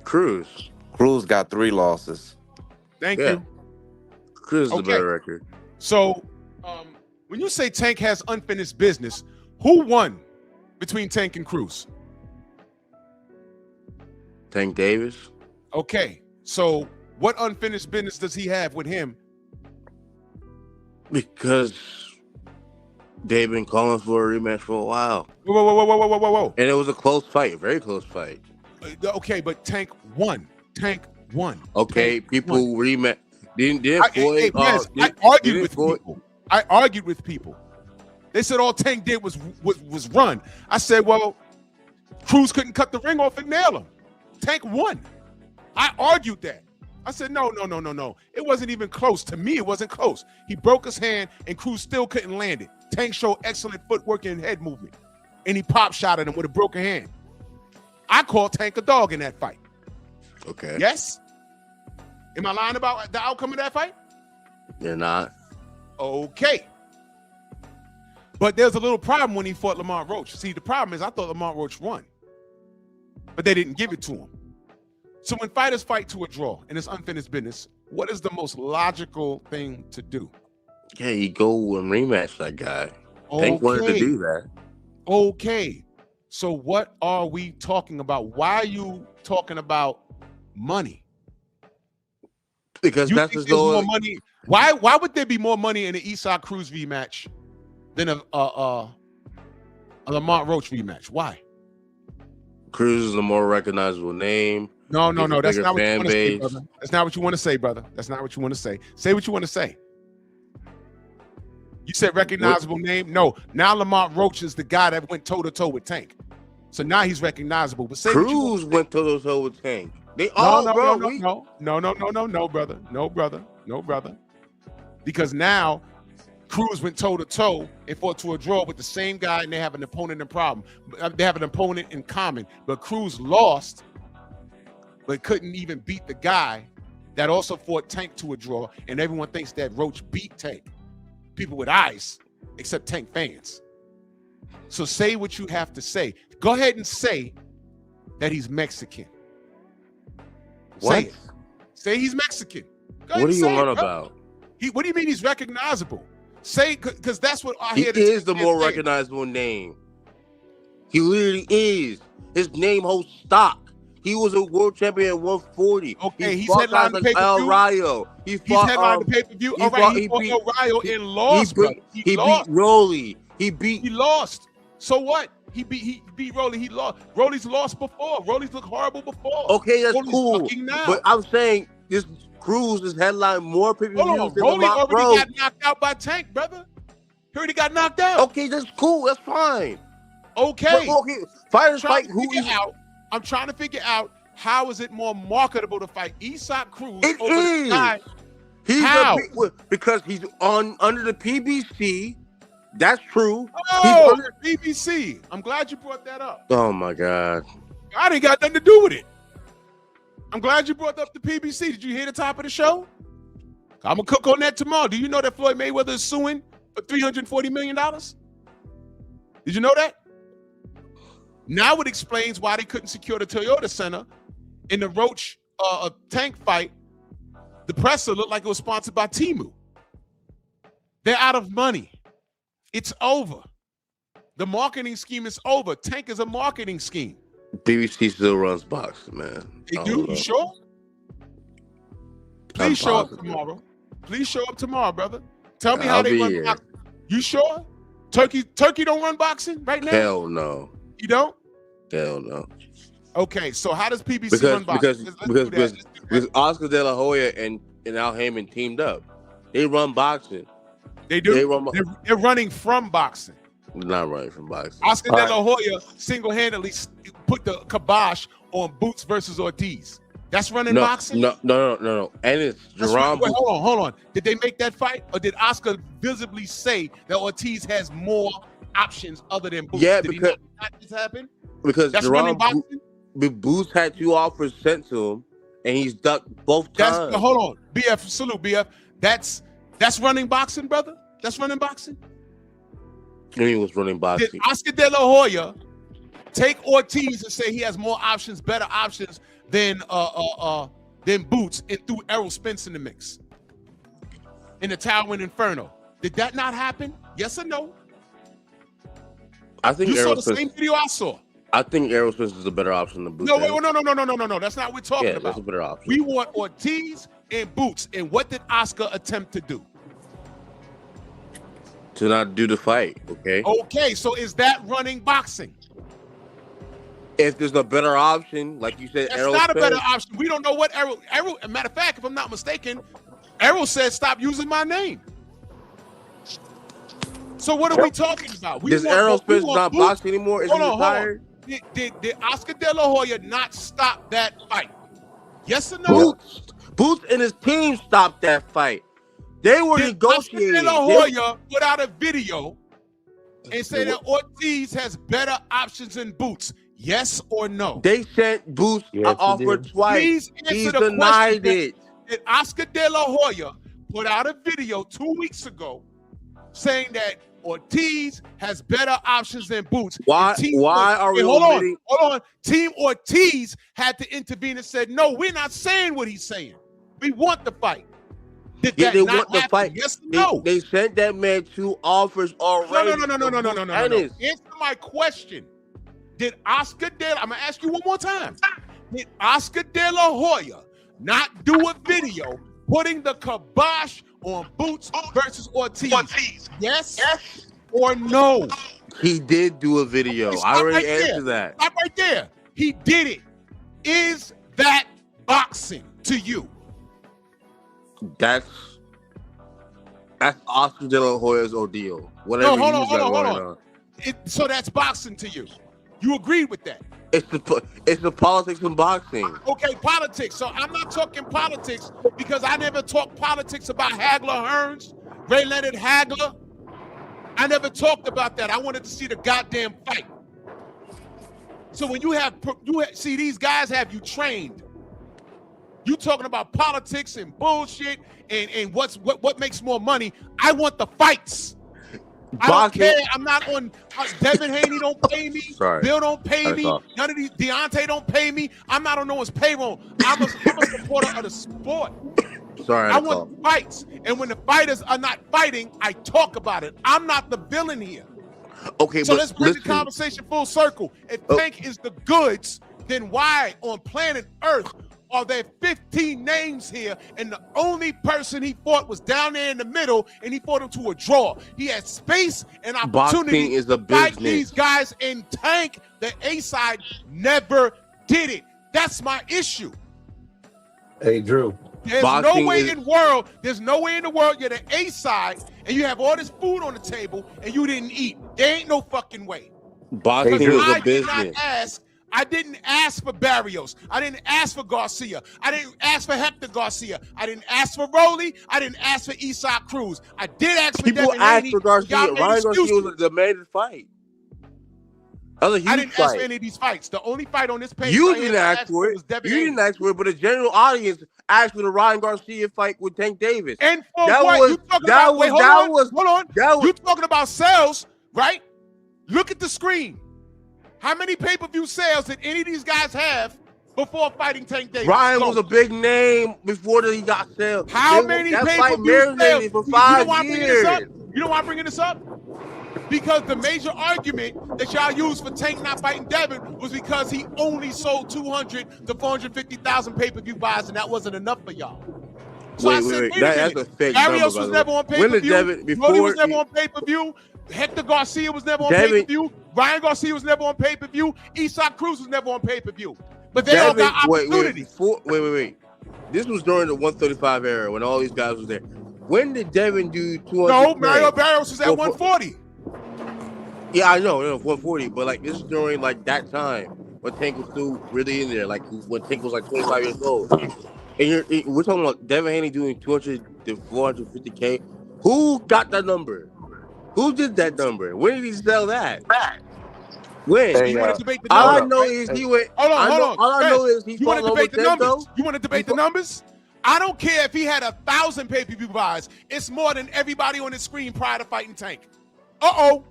Cruz. Cruz got 3 losses. Thank you. Cruz is a better record. So, when you say Tank has unfinished business, who won between Tank and Cruz? Tank Davis. Okay, so what unfinished business does he have with him? Because they've been calling for a rematch for a while. Whoa. And it was a close fight, very close fight. Okay, but Tank won. Okay, Tank people won. rematch. I argued with people. They said all Tank did was run. I said, well, Cruz couldn't cut the ring off and nail him. Tank won. I argued that. I said, no. It wasn't even close. To me, it wasn't close. He broke his hand, and Cruz still couldn't land it. Tank showed excellent footwork and head movement, and he pop shot at him with a broken hand. I called Tank a dog in that fight. Okay. Yes? Am I lying about the outcome of that fight? You're not. Okay. But there's a little problem when he fought Lamar Roach. See, the problem is I thought Lamar Roach won, but they didn't give it to him. So when fighters fight to a draw and it's unfinished business, what is the most logical thing to do? Yeah, you go and rematch that guy. Tank wanted to do that. Okay. So what are we talking about? Why are you talking about money? Because you that's think as there's though more money. Why would there be more money in an Isak Cruz rematch than a Lamar Roach rematch? Why? Cruz is a more recognizable name. No. That's not what you fan want to say, base. brother. That's not what you want to say, brother. That's not what you want to say. Say what you want to say. You said recognizable name. No, now Lamar Roach is the guy that went toe to toe with Tank. So now he's recognizable. But say Cruz went toe to toe with Tank. They No, brother. Because now Cruz went toe to toe and fought to a draw with the same guy, and they have an opponent in problem. They have an opponent in common, but Cruz lost, but couldn't even beat the guy that also fought Tank to a draw. And everyone thinks that Roach beat Tank. People with eyes, except Tank fans. So say what you have to say. Go ahead and say that he's Mexican. What? Say it. Say he's Mexican. Go ahead What are and you say on it, bro. about? What do you mean he's recognizable? Say, because that's what I He hear. is the more recognizable name. He literally is. His name holds stock. He was a world champion at 140. Okay, he's fought headlined guys the like El pay-per-view. Rayo. He's headlined the pay-per-view. All right, he fought El Rayo and lost, bro. He beat Rolly. He lost. So what? He beat Rolly. He lost. Rolly's lost before. Rolly's looked horrible before. Okay, that's Rolly's cool. fucking now. But I'm saying this Cruz is headline more pay-per-views Hold on, than Rolly Lamar already Roach. got knocked out by Tank, brother. He already got knocked out. Okay, that's cool. That's fine. Okay. But, okay, fighters I'm trying fight to who figure is. out. I'm trying to figure out how is it more marketable to fight Isak Cruz It over the is. guy. He's How? because he's under the PBC. That's true. Oh, BBC. I'm glad you brought that up. Oh my God. I didn't got nothing to do with it. I'm glad you brought up the PBC. Did you hear the top of the show? I'm gonna cook on that tomorrow. Do you know that Floyd Mayweather is suing for $340 million? Did you know that? Now it explains why they couldn't secure the Toyota Center in the Roach Tank fight. The presser looked like it was sponsored by Temu. They're out of money. It's over. The marketing scheme is over. Tank is a marketing scheme. BBC still runs boxing, man. They I do? don't You know. sure? I'm Please show up positive. tomorrow. Please show up tomorrow, brother. Tell me I'll how they be run here. boxing. You sure? Turkey don't run boxing right now? Hell no. You don't? Hell no. Okay, so how does PBC Because run boxing? Let's do that. because Oscar De La Hoya and Al Heyman teamed up. They run boxing. They do? They run, They're running from boxing. not running from boxing. Oscar De La Hoya single-handedly put the kibosh on Boots versus Ortiz. That's running boxing? No. And it's Jerome. Wait, hold on. Did they make that fight, or did Oscar visibly say that Ortiz has more options other than Boots? Yeah, Did because he not this happen? because That's running Jerome boxing. Boots had 2 offers sent to him, and he's ducked both times. Hold on, BF. Salute, BF. That's running boxing, brother. That's running boxing. He was running Did boxing. Oscar De La Hoya take Ortiz and say he has more options, better options than Boots, and threw Errol Spence in the mix in the Tywin Inferno? Did that not happen? Yes or no? I think You saw Errol the Spence. same video I saw. I think Errol Spence is a better option than Boots. No. That's not what we're talking Yeah, that's a about. better option. We want Ortiz and Boots. And what did Oscar attempt to do? To not do the fight, okay? Okay, so is that running boxing? If there's a better option, like you said, That's Errol not a better Spence, option. We don't know what Errol. Matter of fact, if I'm not mistaken, Errol said stop using my name. So what are we talking about? Does Errol Spence not box anymore? Is he retired? Did Oscar De La Hoya not stop that fight? Yes or no? Boots and his team stopped that fight. They were Did negotiating. Oscar De La Hoya put out a video and say that Ortiz has better options than Boots? Yes or no? They sent Boots an offer twice. Please answer He the denied question. it. Did Oscar De La Hoya put out a video 2 weeks ago saying that Ortiz has better options than Boots? Why are we hold omitting- on. Team Ortiz had to intervene and said, no, we're not saying what he's saying. We want the fight. Did Yeah, that they not want the happen? fight. Yes or no? They sent that man 2 offers already. No. Ennis. Answer my question. Did Oscar I'm gonna ask you one more time. Did Oscar De La Hoya not do a video putting the kibosh on Boots versus Ortiz? Yes or no? He did do a video. Okay, I stop already right there. answered that. Stop right there. He did it. Is that boxing to you? That's Oscar De La Hoya's ordeal. Whatever No, he's got hold going on. on. So that's boxing to you. You agree with that? It's the politics in boxing. Okay, politics. So I'm not talking politics because I never talked politics about Hagler Hearns, Ray Leonard Hagler. I never talked about that. I wanted to see the goddamn fight. So when see these guys have you trained. You talking about politics and bullshit and what makes more money. I want the fights. I don't care. I'm not on. Devin Haney don't pay me. Sorry. Bill don't pay That's me. all. None of these. Deontay don't pay me. I'm not on no one's payroll. I'm a supporter of the sport. Sorry, I want fights. And when the fighters are not fighting, I talk about it. I'm not the villain here. Okay, So but let's bring listen. the conversation full circle. If Tank is the goods, then why on planet Earth are there 15 names here and the only person he fought was down there in the middle and he fought him to a draw? He had space and opportunity Boxing is a to fight business. these guys, and Tank, the A side, never did it. That's my issue. Hey, Drew. There's no way in the world you're the A side and you have all this food on the table and you didn't eat. There ain't no fucking way. Boxing Because is a business. I didn't ask for Barrios. I didn't ask for Garcia. I didn't ask for Hector Garcia. I didn't ask for Rolly. I didn't ask for Isak Cruz. I did ask for People Devin asked Haney. for Garcia. Y'all made Ryan Garcia excuses. was a demanded fight. That was a huge I didn't fight. ask for any of these fights. The only fight on this page You right here didn't that I ask for it. was Devin You Haney. didn't ask for it, but the general audience asked for the Ryan Garcia fight with Tank Davis. And for that what? was You talking that about, was hold that on, was hold on. that was You talking about sales, right? Look at the screen. How many pay-per-view sales did any of these guys have before fighting Tank Davis? Ryan Go. was a big name before he got sales. How many that fight pay-per-view sales? marinated for You know 5 why I'm bringing this up? years. You know why I'm bringing this up? Because the major argument that y'all used for Tank not fighting Devin was because he only sold 200 to 450,000 pay-per-view buys, and that wasn't enough for y'all. So I said, wait a minute. That's a fake Arios number, was by never the on way. When did pay-per-view. Devin- Brody was before never on pay-per-view. Hector Garcia was never on Devin- pay-per-view. Ryan Garcia was never on pay-per-view. Isak Cruz was never on pay-per-view. But they all got opportunities. Wait. This was during the 135 era when all these guys was there. When did Devin do 200? No, Mario Barrios was at 140. Yeah, I know, 140, but like this is during like that time when Tank was still really in there, like when Tank was like 25 years old. And we're talking about Devin Haney doing 200 to 450K. Who got that number? Who did that number? When did he sell that? When? You want to debate the All numbers? I know is he went. Hold on. All I know is he You want fought to debate the Lomachenko. numbers? You want to debate the numbers? I don't care if he had 1,000 pay-per-view buys. It's more than everybody on the screen prior to fighting Tank. Uh-oh.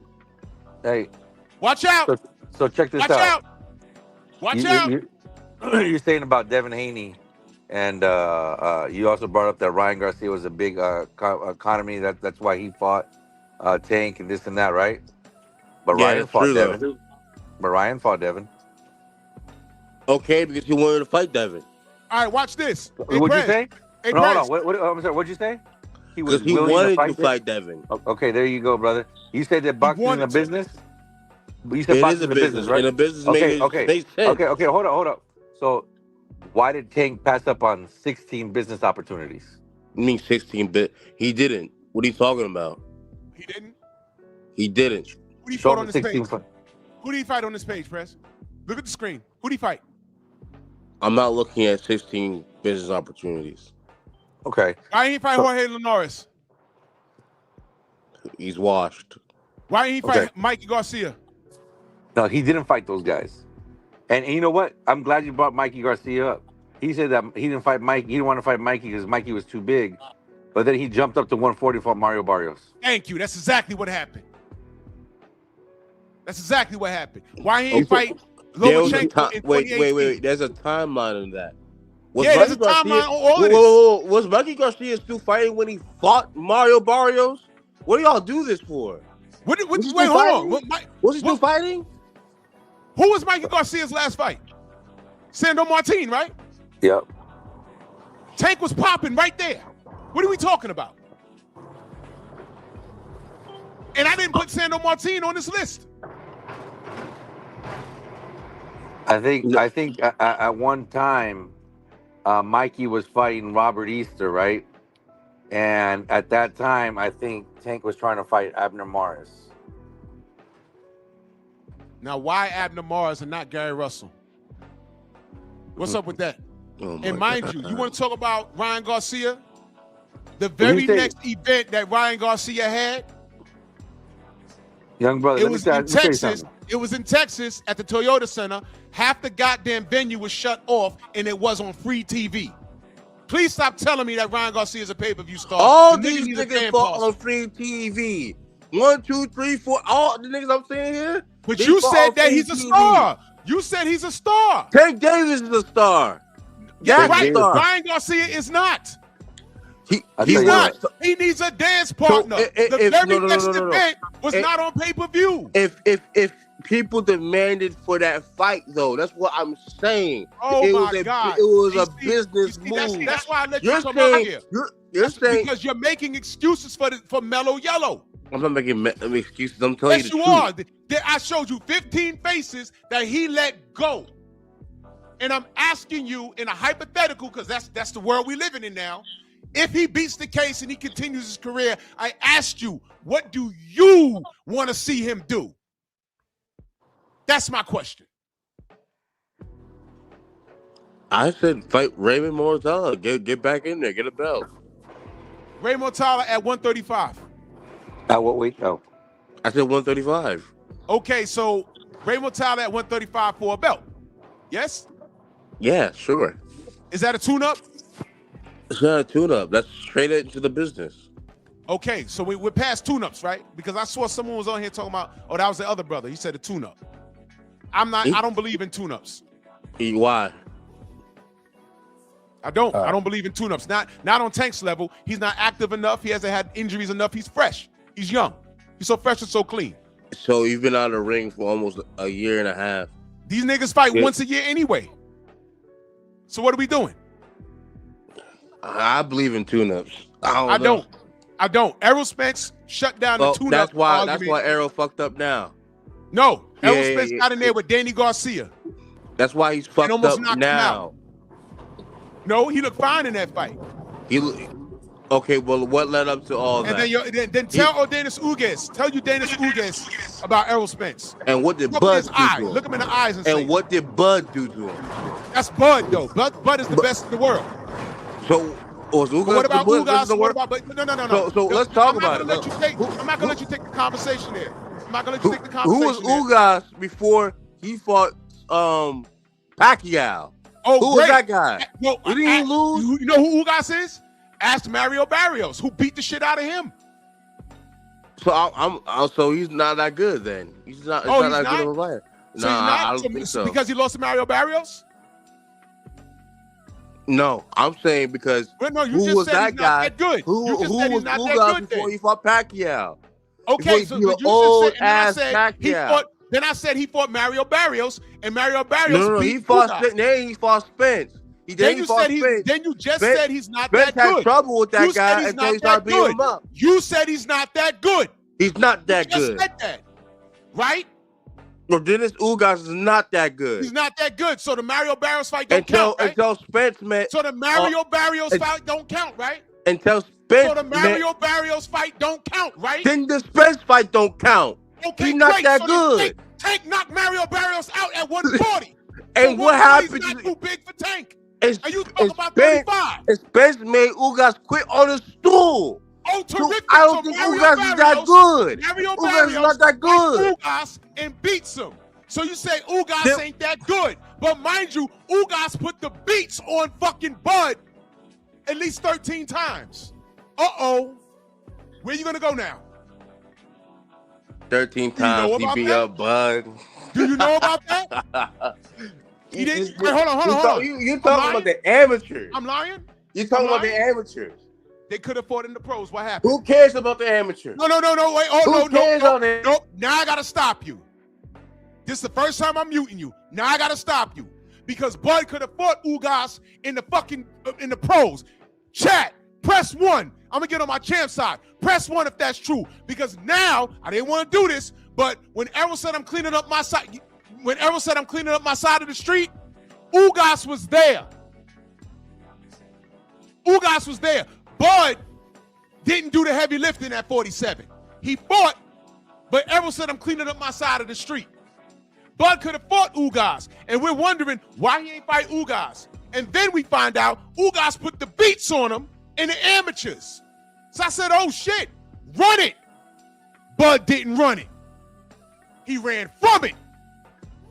Hey. Watch out. So check this Watch out. Watch out. You're saying about Devin Haney, and you also brought up that Ryan Garcia was a big economy. That's why he fought Tank and this and that, right? But Yeah, Ryan that's fought true, Devin. though. But Ryan fought Devin. Okay, because he wanted to fight Devin. All right, watch this. Hey, What'd you Prez. say? Hey, No, Prez. hold on. I'm sorry. What'd you say? Because he willing wanted to Devin? fight Devin. Okay, there you go, brother. You said that boxing is a business. But you said It boxing is a is a business, right? and a business okay, makes sense. Okay. Hold up. So, why did Tank pass up on 16 business opportunities? You mean 16 bit? He didn't. What are you talking about? He didn't? He didn't. Who do you Show fight him on the this 16 page? fight. Who do you fight on this page, Press? Look at the screen. Who do you fight? I'm not looking at 16 business opportunities. Okay. Why ain't he fight Jorge Linares? He's washed. Why ain't he Okay. fight Mikey Garcia? No, he didn't fight those guys. And you know what? I'm glad you brought Mikey Garcia up. He said that he didn't fight Mike. He didn't want to fight Mikey because Mikey was too big. But then he jumped up to 140 for Mario Barrios. Thank you. That's exactly what happened. That's exactly what happened. Why he ain't Okay. fight There was a Lomachenko ti- in wait. 2018? There's a timeline on that. Yeah, there's a timeline on all of this. Was Mikey Garcia still fighting when he fought Mario Barrios? What do y'all do this for? Wait, Was he hold still on. fighting? Was he still fighting? Who was Mikey Garcia's last fight? Sandro Martin, right? Yep. Tank was popping right there. What are we talking about? And I didn't put Sandro Martin on this list. I think at one time, Mikey was fighting Robert Easter, right? And at that time, I think Tank was trying to fight Abner Maris. Now, why Abner Maris and not Gary Russell? What's up with that? Oh And mind you want to talk about Ryan Garcia? The When very you say- next event that Ryan Garcia had, Young brother, it let me was tell in you Texas. something. It was in Texas at the Toyota Center. Half the goddamn venue was shut off, and it was on free TV. Please stop telling me that Ryan Garcia is a pay-per-view star. All The nigga these needs a niggas fan fought pass. on free TV. 1, 2, 3, 4. All the niggas I'm saying here. But they you fought said on that free he's a TV. star. You said he's a star. Tank Davis is a star. Yeah, That's right. a star. Ryan Garcia is not. He's He's not. He needs a dance partner. The very next event was not on pay-per-view. If people demanded for that fight, though, that's what I'm saying. Oh it my was God! It was a You business see, move. that's why I let You're you come out saying- here. You're saying because you're making excuses for Mellow Yellow. I'm not making excuses. I'm telling Yes, you you the are. truth. I showed you 15 faces that he let go. And I'm asking you in a hypothetical, because that's the world we living in now. If he beats the case and he continues his career, I asked you, what do you want to see him do? That's my question. I said fight Raymond Mortella. Get back in there. Get a belt. Ray Mortala at 135. At what weight? Oh. I said 135. Okay, so Ray Mortala at 135 for a belt. Yes? Yeah, sure. Is that a tune-up? It's not a tune-up. That's straight into the business. Okay, so we're past tune-ups, right? Because I saw someone was on here talking about, oh, that was the other brother. He said a tune-up. I don't believe in tune-ups. Why? I don't believe in tune-ups. Not on Tank's level. He's not active enough. He hasn't had injuries enough. He's fresh. He's young. He's so fresh and so clean. So you've been out of the ring for almost a year and a half. These niggas fight Yeah. once a year anyway. So what are we doing? I believe in tune-ups. I don't. Errol Spence shut down the tune-up That's why argument. Errol fucked up now. No, Yeah, Errol Spence yeah, got in there with Danny Garcia. That's why he's fucked almost up knocked him now. No, he looked fine in that fight. Okay, well, what led up to all And that? then tell Odanis Ugas, tell Udanis Ugas about Errol Spence. And what did Look him in Bud his do eye. to him? Look him in the eyes and say, And what did Bud do to him? that's Bud though. Bud is the best in the world. So was Ugas But what about the best in Ugas? the What world? about? But no. So let's talk about it. I'm not gonna let you take the conversation there. I'm not gonna let you take the Who was conversation there. Ugas before he fought Pacquiao? Oh, who great. was that guy? No, Did he lose? You know who Ugas is? Ask Mario Barrios, who beat the shit out of him. So so he's not that good then. He's not. Oh, not he's that not? good of a player. So Nah, he's not? I don't think so. Because he lost to Mario Barrios? No, I'm saying because No, you who just was said that he's guy? not that good. Who You just who said he's was not that Ugas good before then. he fought Pacquiao? Okay, so you but you old just said, and then I ass said he Pacquiao. fought. Then I said he fought Mario Barrios, and Mario Barrios No, beat he fought. Ugas. Then he fought Spence. Then you said then you just said he's not Spence that had good. trouble with that You said guy he's until not he started that beating good. him up. You said he's not that good. He's not that You just good. said that, right? No, Dennis Ugas is not that good. He's not that good. So the Mario Barrios fight don't count, right? Until Spence met. So the Mario Barrios fight don't count, right? Until Spence. So the Mario Barrios fight don't count, right? Then the Spence fight don't count. Okay, He's not great. that So good. then Tank knocked Mario Barrios out at 140. And So what 140's happened? not too big for Tank. And you talking about Spence, 35. and Spence made Ugas quit on the stool. Oh, terrific. I don't So think Mario Ugas is that Barrios- good. Mario Ugas Barrios is not that good. fights Ugas and beats him. So you say Ugas Then- ain't that good. But mind you, Ugas put the beats on fucking Bud at least 13 times. Uh-oh. Where you gonna go now? 13 know times he about beat that? up Bud. Do you know about that? He didn't. Wait, hold on. You I'm talking lying? about the amateurs. I'm lying? You talking I'm about the lying? amateurs. They could have fought in the pros. What happened? Who cares about the amateurs? No, wait. Oh, Who cares on no. it? Nope. Now I gotta stop you. This is the first time I'm muting you. Now I gotta stop you. Because Bud could have fought Ugas in the fucking in the pros. Chat, press 1. I'm gonna get on my champ side. Press 1 if that's true. Because now I didn't want to do this, but when Errol said I'm cleaning up my side, of the street, Ugas was there. Ugas was there. Bud didn't do the heavy lifting at 47. He fought, but Errol said I'm cleaning up my side of the street. Bud could have fought Ugas, and we're wondering why he ain't fight Ugas. And then we find out Ugas put the beats on him in the amateurs. So I said, oh shit, run it. Bud didn't run it. He ran from it.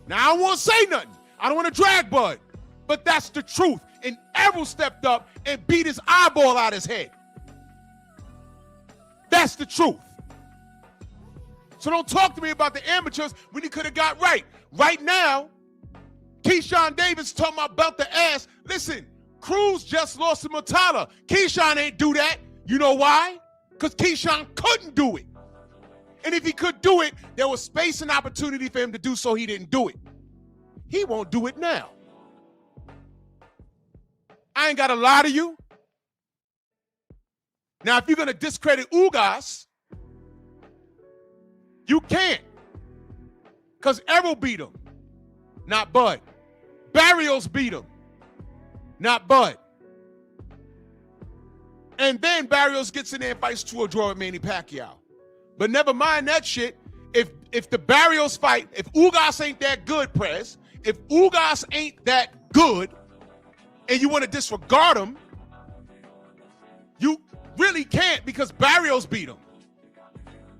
Now I don't want to say nothing. I don't want to drag Bud, but that's the truth. And Errol stepped up and beat his eyeball out his head. That's the truth. So don't talk to me about the amateurs when he could have got right. Right now, Keyshawn Davis talking about the ass. Listen, Cruz just lost to Matala. Keyshawn ain't do that. You know why? Because Keyshawn couldn't do it. And if he could do it, there was space and opportunity for him to do so. He didn't do it. He won't do it now. I ain't got to lie to you. Now, if you're going to discredit Ugas, you can't. Because Errol beat him, not Bud. Barrios beat him, not Bud. And then Barrios gets in there and fights to a draw with Manny Pacquiao. But never mind that shit. If the Barrios fight, if Ugas ain't that good, Prez, if Ugas ain't that good, and you want to disregard him, you really can't, because Barrios beat him.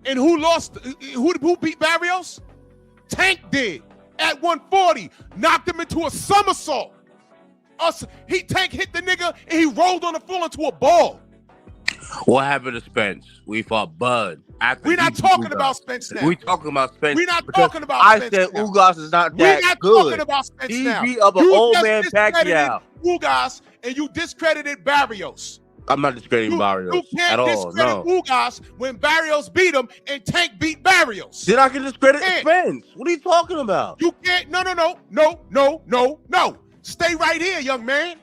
And who lost? Who beat Barrios? Tank did at 140, knocked him into a somersault. Tank hit the nigga and he rolled on the floor into a ball. What happened to Spence? We fought Bud. We're not talking about Spence now. We talking about Spence. We're not because talking about I Spence said now. Ugas is not We're that not good. talking about Spence He now. beat up an You old just man discredited Pacquiao. Ugas and you discredited Barrios. I'm not discrediting Barrios You can't at all. discredit No. Ugas when Barrios beat him and Tank beat Barrios. Did I get discredit Spence? What are you talking about? You can't. No. Stay right here, young man.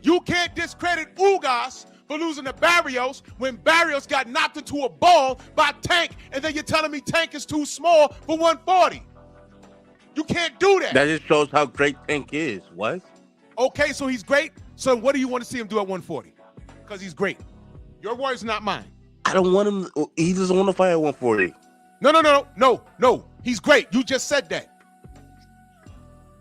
You can't discredit Ugas for losing to Barrios when Barrios got knocked into a ball by Tank, and then you're telling me Tank is too small for 140. You can't do that. That just shows how great Tank is. What? Okay, so he's great. So what do you want to see him do at 140? Because he's great. Your words, not mine. I don't want him. He doesn't want to fight at 140. No. He's great. You just said that.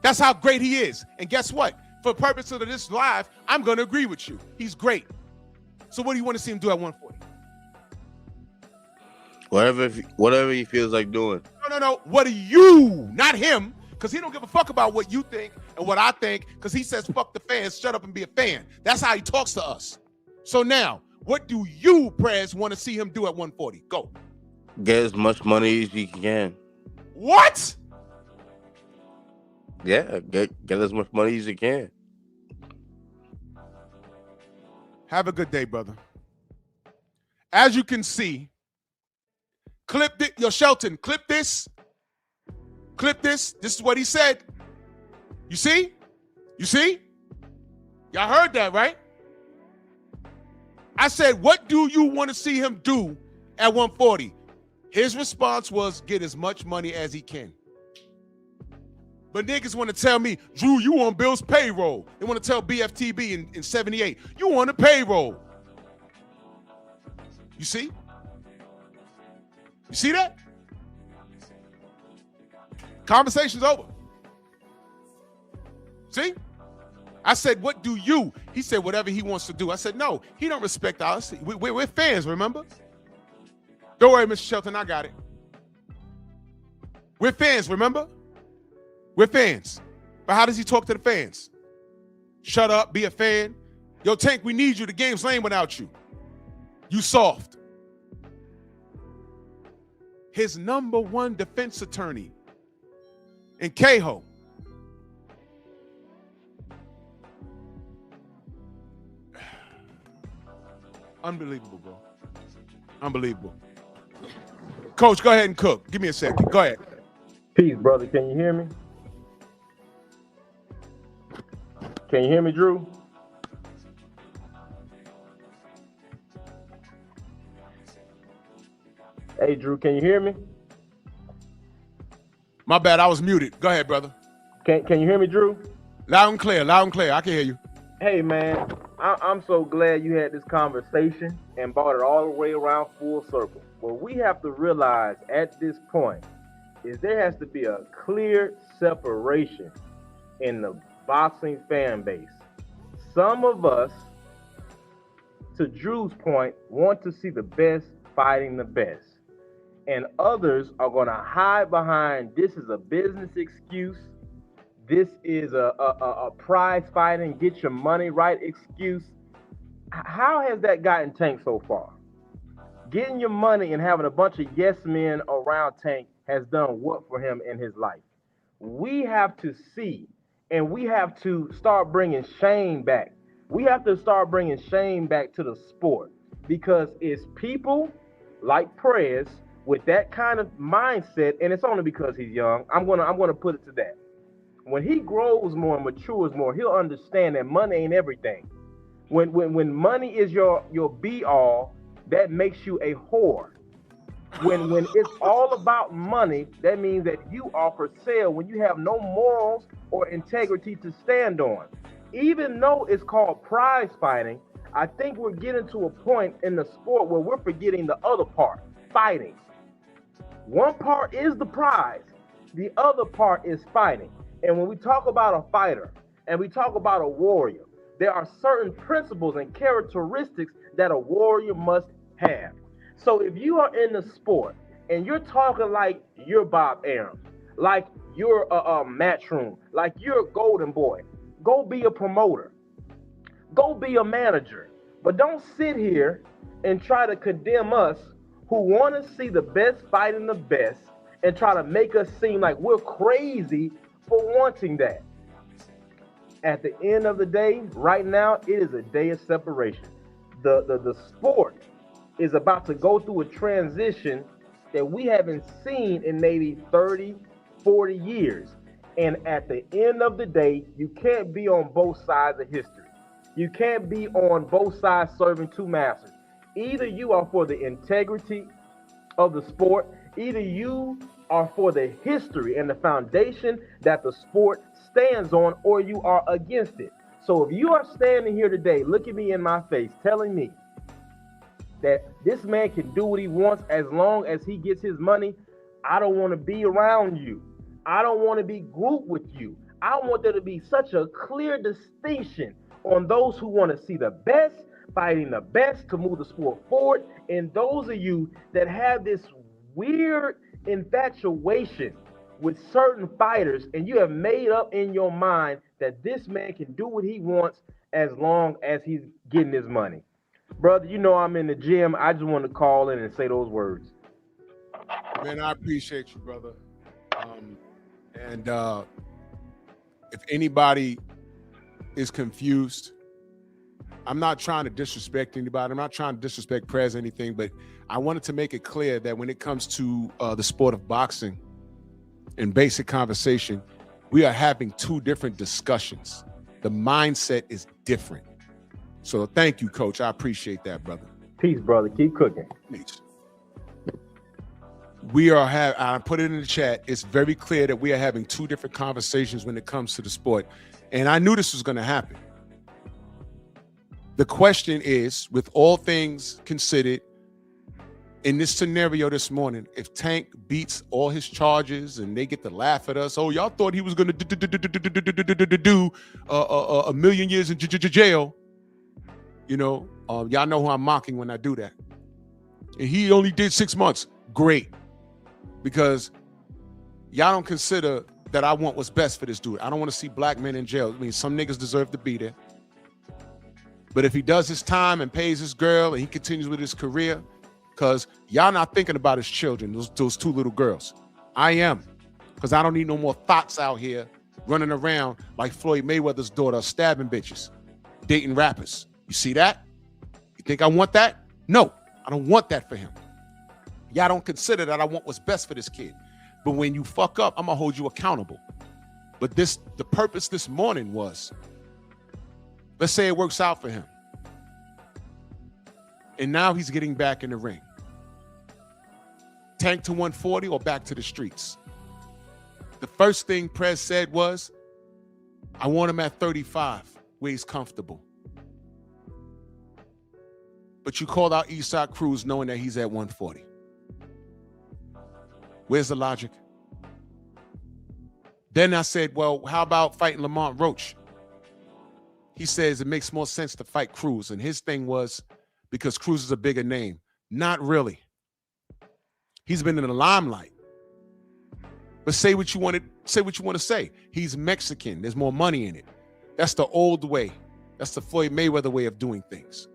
That's how great he is. And guess what? For purposes of this live, I'm going to agree with you. He's great. So what do you want to see him do at 140? Whatever he feels like doing. No. What do you, not him, because he don't give a fuck about what you think and what I think, because he says, fuck the fans, shut up and be a fan. That's how he talks to us. So now, what do you, Prez, want to see him do at 140? Go. Get as much money as he can. What? Yeah, get as much money as he can. Have a good day, brother. As you can see, clip it. Yo, Shelton, clip this. Clip this. This is what he said. You see? You see? Y'all heard that, right? I said, what do you want to see him do at 140? His response was, get as much money as he can. But niggas want to tell me, Drew, you on Bill's payroll. They want to tell BFTB in 78, you on the payroll. You see? You see that? Conversation's over. See? I said, what do you? He said, whatever he wants to do. I said, no, he don't respect us. We're fans, remember? Don't worry, Mr. Shelton, I got it. We're fans, remember? We're fans. But how does he talk to the fans? Shut up, be a fan. Yo, Tank, we need you. The game's lame without you. You soft. His number one defense attorney in Keho. Unbelievable, bro. Unbelievable. Coach, go ahead and cook. Give me a second. Go ahead. Peace, brother. Can you hear me? Can you hear me, Drew? Hey, Drew, can you hear me? My bad, I was muted. Go ahead, brother. Can you hear me, Drew? Loud and clear, loud and clear. I can hear you. Hey, man, I'm so glad you had this conversation and brought it all the way around full circle. What we have to realize at this point is there has to be a clear separation in the boxing fan base. Some of us, to Drew's point, want to see the best fighting the best. And others are going to hide behind, this is a business excuse. This is a prize fighting, get your money right excuse. How has that gotten Tank so far? Getting your money and having a bunch of yes men around Tank has done what for him in his life? We have to see, and we have to start bringing shame back. We have to start bringing shame back to the sport, because it's people like Prez with that kind of mindset, and it's only because he's young. I'm gonna put it to that. When he grows more and matures more, he'll understand that money ain't everything. When money is your be all, that makes you a whore. When it's all about money, that means that you are for sale when you have no morals or integrity to stand on. Even though it's called prize fighting, I think we're getting to a point in the sport where we're forgetting the other part, fighting. One part is the prize, the other part is fighting. And when we talk about a fighter and we talk about a warrior, there are certain principles and characteristics that a warrior must have. So if you are in the sport and you're talking like you're Bob Arum, like you're a Matchroom, like you're a Golden Boy, go be a promoter, go be a manager. But don't sit here and try to condemn us who want to see the best fighting the best and try to make us seem like we're crazy for wanting that. at the end of the day, right now, it is a day of separation. The sport is about to go through a transition that we haven't seen in maybe 30, 40 years. And at the end of the day, you can't be on both sides of history. You can't be on both sides serving two masters. Either you are for the integrity of the sport, either you are for the history and the foundation that the sport stands on, or you are against it. So if you are standing here today, looking me in my face, telling me that this man can do what he wants as long as he gets his money, I don't want to be around you. I don't want to be grouped with you. I want there to be such a clear distinction on those who want to see the best, fighting the best to move the sport forward, and those of you that have this weird infatuation with certain fighters, and you have made up in your mind that this man can do what he wants as long as he's getting his money. Brother, you know I'm in the gym. I just want to call in and say those words. Man, I appreciate you, brother. If anybody is confused, I'm not trying to disrespect anybody. I'm not trying to disrespect Prez or anything, but I wanted to make it clear that when it comes to the sport of boxing, in basic conversation, we are having two different discussions. The mindset is different. So thank you, Coach. I appreciate that, brother. Peace, brother. Keep cooking. Peace. I put it in the chat. It's very clear that we are having two different conversations when it comes to the sport. And I knew this was going to happen. The question is, with all things considered, in this scenario this morning, if Tank beats all his charges and they get to laugh at us, oh, y'all thought he was going to do a million years in jail, y'all know who I'm mocking when I do that. And he only did 6 months. Great. Because y'all don't consider that I want what's best for this dude. I don't want to see black men in jail. I mean, some niggas deserve to be there. But if he does his time and pays his girl and he continues with his career, because y'all not thinking about his children, those two little girls. I am, because I don't need no more thoughts out here running around like Floyd Mayweather's daughter, stabbing bitches, dating rappers. You see that? You think I want that? No, I don't want that for him. Y'all don't consider that I want what's best for this kid. But when you fuck up, I'm gonna hold you accountable. But the purpose this morning was, let's say it works out for him. And now he's getting back in the ring. Tank to 140 or back to the streets? The first thing Prez said was, I want him at 35, where he's comfortable. But you called out Isaac Cruz knowing that he's at 140. Where's the logic? Then I said, well, how about fighting Lamont Roach? He says it makes more sense to fight Cruz. And his thing was, because Cruz is a bigger name. Not really. He's been in the limelight. But say what you want to say. He's Mexican. There's more money in it. That's the old way. That's the Floyd Mayweather way of doing things.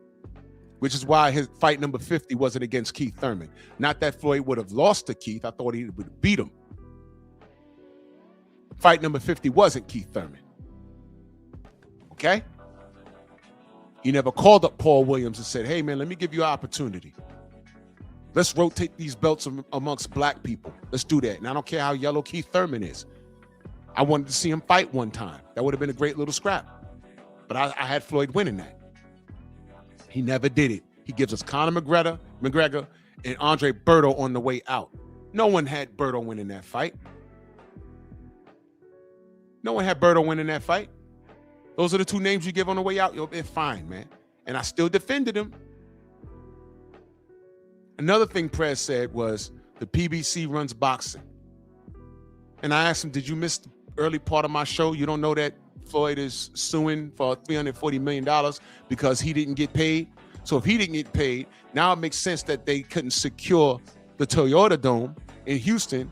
Which is why his fight number 50 wasn't against Keith Thurman. Not that Floyd would have lost to Keith. I thought he would beat him. Fight number 50 wasn't Keith Thurman. Okay? He never called up Paul Williams and said, hey, man, let me give you an opportunity. Let's rotate these belts amongst black people. Let's do that. And I don't care how yellow Keith Thurman is. I wanted to see him fight one time. That would have been a great little scrap. But I had Floyd winning that. He never did it. He gives us Conor McGregor and Andre Berto on the way out. No one had Berto winning that fight. No one had Berto winning that fight. Those are the two names you give on the way out. You'll be fine, man. And I still defended him. Another thing Prez said was the PBC runs boxing. And I asked him, did you miss the early part of my show? You don't know that Floyd is suing for $340 million because he didn't get paid? So if he didn't get paid, now it makes sense that they couldn't secure the Toyota Dome in Houston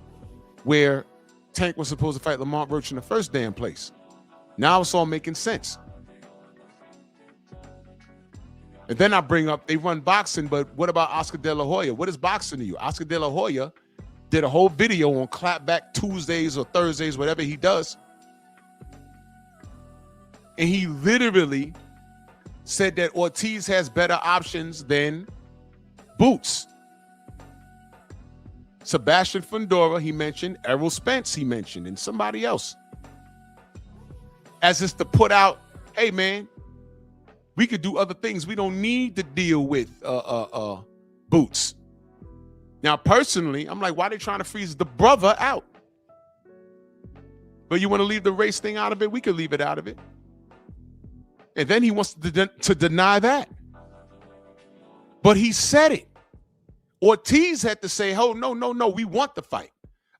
where Tank was supposed to fight Lamont Roach in the first damn place. Now it's all making sense. And then I bring up, they run boxing, but what about Oscar De La Hoya? What is boxing to you? Oscar De La Hoya did a whole video on Clapback Tuesdays or Thursdays, whatever he does. And he literally said that Ortiz has better options than Boots. Sebastian Fundora, he mentioned. Errol Spence, he mentioned. And somebody else. As it's to put out, hey, man, we could do other things. We don't need to deal with Boots. Now, personally, I'm like, why are they trying to freeze the brother out? But you want to leave the race thing out of it? We could leave it out of it. And then he wants to deny that. But he said it. Ortiz had to say, oh, no, we want the fight.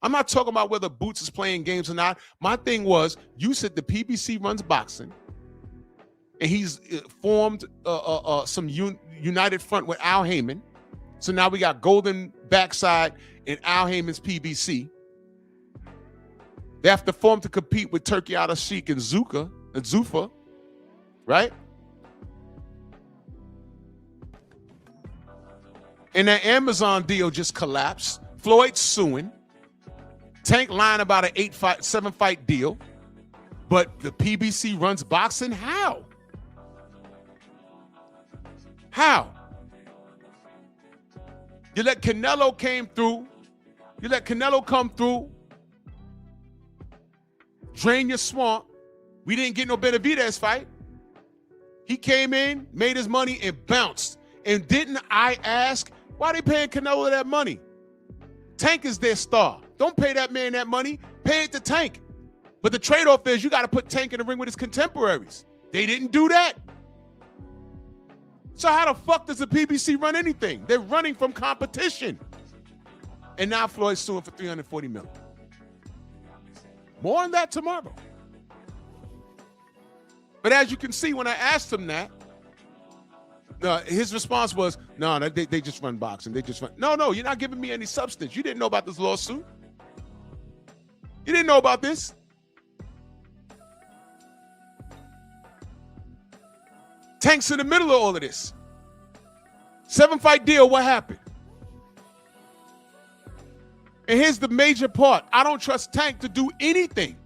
I'm not talking about whether Boots is playing games or not. My thing was, you said the PBC runs boxing, and he's formed some united front with Al Heyman. So now we got Golden Backside and Al Heyman's PBC. They have to form to compete with Turkey Al-Sheikh and Zuffa, right? And that Amazon deal just collapsed. Floyd's suing. Tank lying about an 7-fight deal. But the PBC runs boxing? How? How? You let Canelo came through. You let Canelo come through. Drain your swamp. We didn't get no Benavidez fight. He came in, made his money, and bounced. And didn't I ask, why they paying Canelo that money? Tank is their star. Don't pay that man that money. Pay it to Tank. But the trade-off is you got to put Tank in the ring with his contemporaries. They didn't do that. So how the fuck does the PBC run anything? They're running from competition. And now Floyd's suing for $340 million. More on that tomorrow. But as you can see, when I asked him that, his response was, no, they just run boxing. They just run. No, you're not giving me any substance. You didn't know about this lawsuit. You didn't know about this. Tank's in the middle of all of this. 7-fight deal, what happened? And here's the major part. I don't trust Tank to do anything.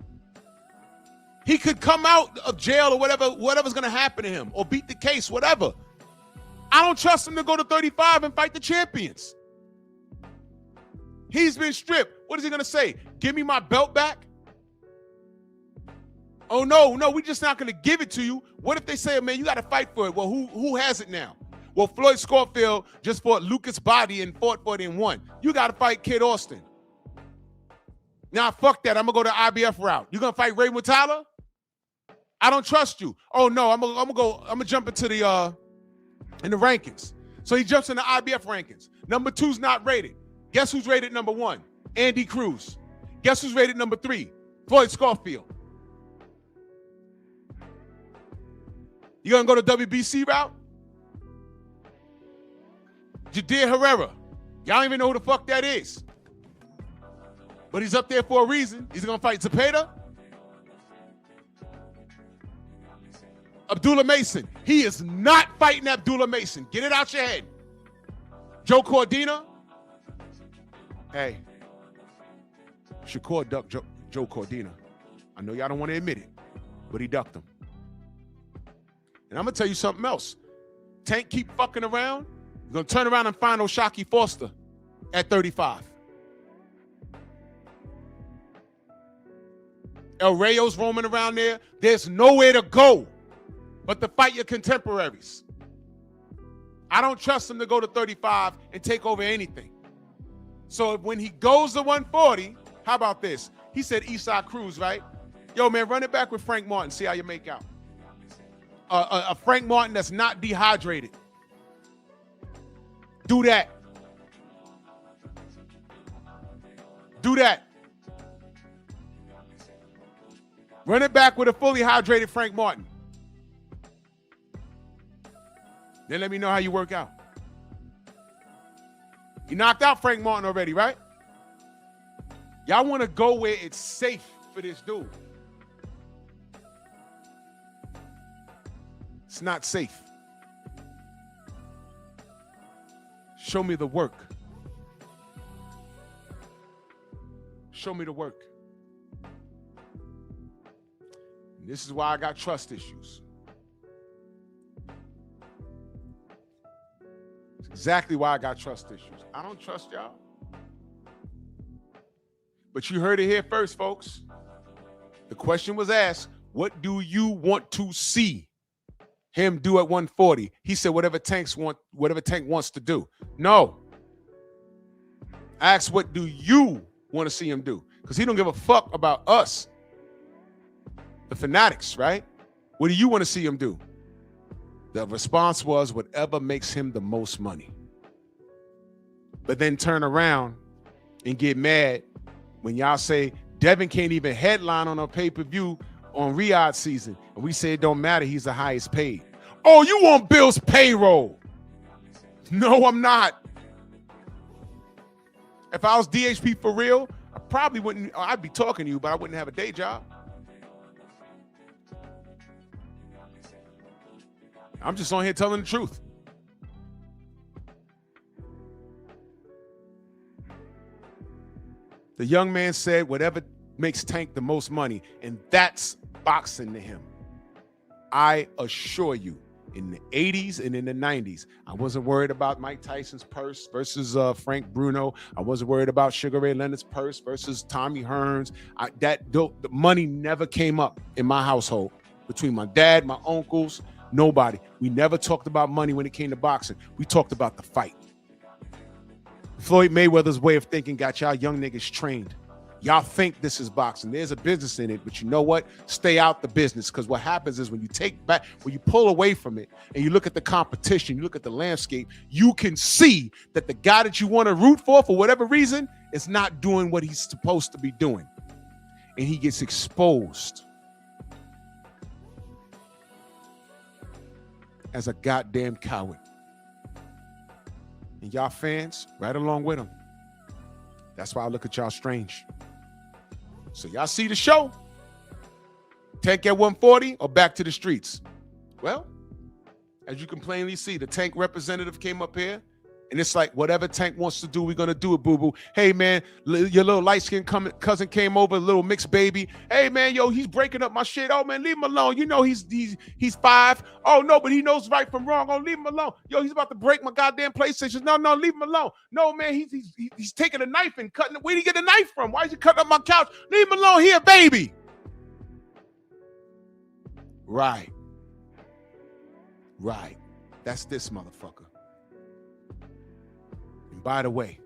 He could come out of jail or whatever's going to happen to him, or beat the case, whatever. I don't trust him to go to 35 and fight the champions. He's been stripped. What is he going to say? Give me my belt back? Oh, no, we're just not going to give it to you. What if they say, man, you got to fight for it? Well, who has it now? Well, Floyd Scorfield just fought Lucas Body and fought for it and won. You got to fight Kid Austin. Now, fuck that. I'm going to go the IBF route. You going to fight Ray Tyler? I don't trust you. Oh, no, I'm going to jump into the rankings. So he jumps in the IBF rankings. Number 2's not rated. Guess who's rated number 1? Andy Cruz. Guess who's rated number 3? Floyd Scorfield. You gonna go to WBC route? Jadir Herrera. Y'all don't even know who the fuck that is. But he's up there for a reason. He's gonna fight Zepeda. Abdullah Mason. He is not fighting Abdullah Mason. Get it out your head. Joe Cordina. Hey. Shakur ducked Joe Cordina. I know y'all don't want to admit it, but he ducked him. And I'm going to tell you something else. Tank keep fucking around, you're going to turn around and find O'Shaquie Foster at 35. El Rayo's roaming around there. There's nowhere to go but to fight your contemporaries. I don't trust him to go to 35 and take over anything. So when he goes to 140, how about this? He said Eastside Cruz, right? Yo, man, run it back with Frank Martin. See how you make out. A Frank Martin that's not dehydrated. Do that. Do that. Run it back with a fully hydrated Frank Martin. Then let me know how you work out. You knocked out Frank Martin already, right? Y'all want to go where it's safe for this dude. It's not safe. Show me the work. Show me the work. And this is why I got trust issues. It's exactly why I got trust issues. I don't trust y'all. But you heard it here first, folks. The question was asked, what do you want to see him do at 140? He said whatever Tank wants to do. No. Ask what do you want to see him do? Because he don't give a fuck about us, the fanatics, right? What do you want to see him do? The response was whatever makes him the most money. But then turn around and get mad when y'all say Devin can't even headline on a pay-per-view on Riyadh season. And we say it don't matter, he's the highest paid. Oh, you want Bill's payroll? No, I'm not. If I was DHP for real, I probably wouldn't, I'd be talking to you, but I wouldn't have a day job. I'm just on here telling the truth. The young man said whatever makes Tank the most money, and that's boxing to him. I assure you, in the 80s and in the 90s, I wasn't worried about Mike Tyson's purse versus Frank Bruno. I wasn't worried about Sugar Ray Leonard's purse versus Tommy Hearns. The money never came up in my household between my dad, my uncles, nobody. We never talked about money when it came to boxing. We talked about the fight. Floyd Mayweather's way of thinking got y'all young niggas trained. Y'all think this is boxing. There's a business in it, but you know what? Stay out the business, because what happens is when you pull away from it and you look at the competition, you look at the landscape, you can see that the guy that you want to root for whatever reason, is not doing what he's supposed to be doing. And he gets exposed as a goddamn coward. And y'all fans, right along with him. That's why I look at y'all strange. So y'all see the show? Tank at 140 or back to the streets? Well, as you can plainly see, the Tank representative came up here, and it's like, whatever Tank wants to do, we're going to do it, boo-boo. Hey, man, your little light-skinned cousin came over, little mixed baby. Hey, man, yo, he's breaking up my shit. Oh, man, leave him alone. You know he's 5. Oh, no, but he knows right from wrong. Oh, leave him alone. Yo, he's about to break my goddamn PlayStation. No, leave him alone. No, man, he's taking a knife and cutting it. Where'd he get a knife from? Why is he cutting up my couch? Leave him alone here, baby. Right. That's this motherfucker. By the way,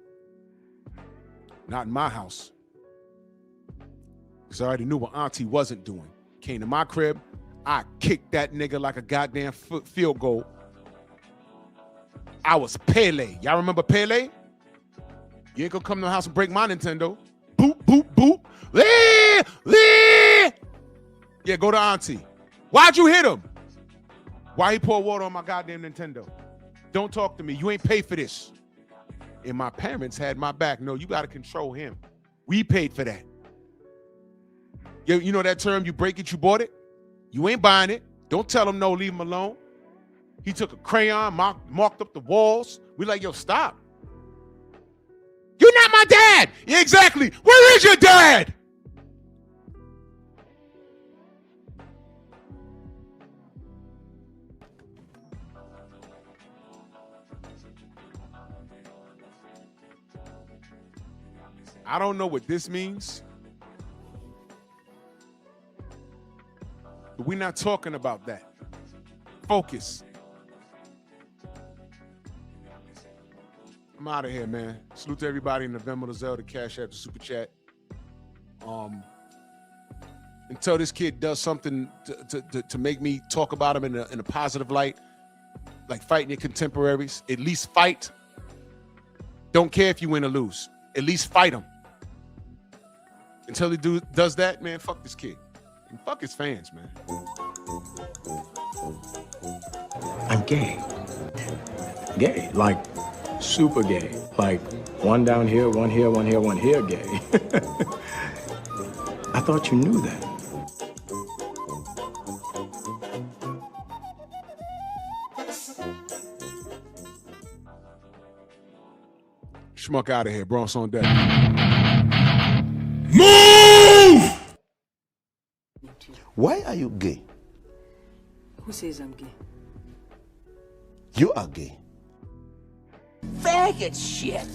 not in my house, because I already knew what Auntie wasn't doing. Came to my crib, I kicked that nigga like a goddamn field goal. I was Pele. Y'all remember Pele? You ain't gonna come to the house and break my Nintendo. Boop, boop, boop. Yeah, go to Auntie. Why'd you hit him? Why he pour water on my goddamn Nintendo? Don't talk to me. You ain't pay for this. And my parents had my back. No, you got to control him. We paid for that. You know that term, you break it, you bought it? You ain't buying it. Don't tell him no, leave him alone. He took a crayon, marked up the walls. We like, yo, stop. You're not my dad. Yeah, exactly. Where is your dad? I don't know what this means, but we're not talking about that. Focus. I'm out of here, man. Salute to everybody in the Venmo, the Zelle, the Cash App, the Super Chat. Until this kid does something to make me talk about him in a positive light, like fighting your contemporaries, at least fight. Don't care if you win or lose. At least fight him. Until he does that, man, fuck this kid. And fuck his fans, man. I'm gay. Gay, like super gay. Like one down here, one here, one here, one here gay. I thought you knew that. Schmuck out of here. Bronx on deck. Move! Why are you gay? Who says I'm gay? You are gay. Faggot shit!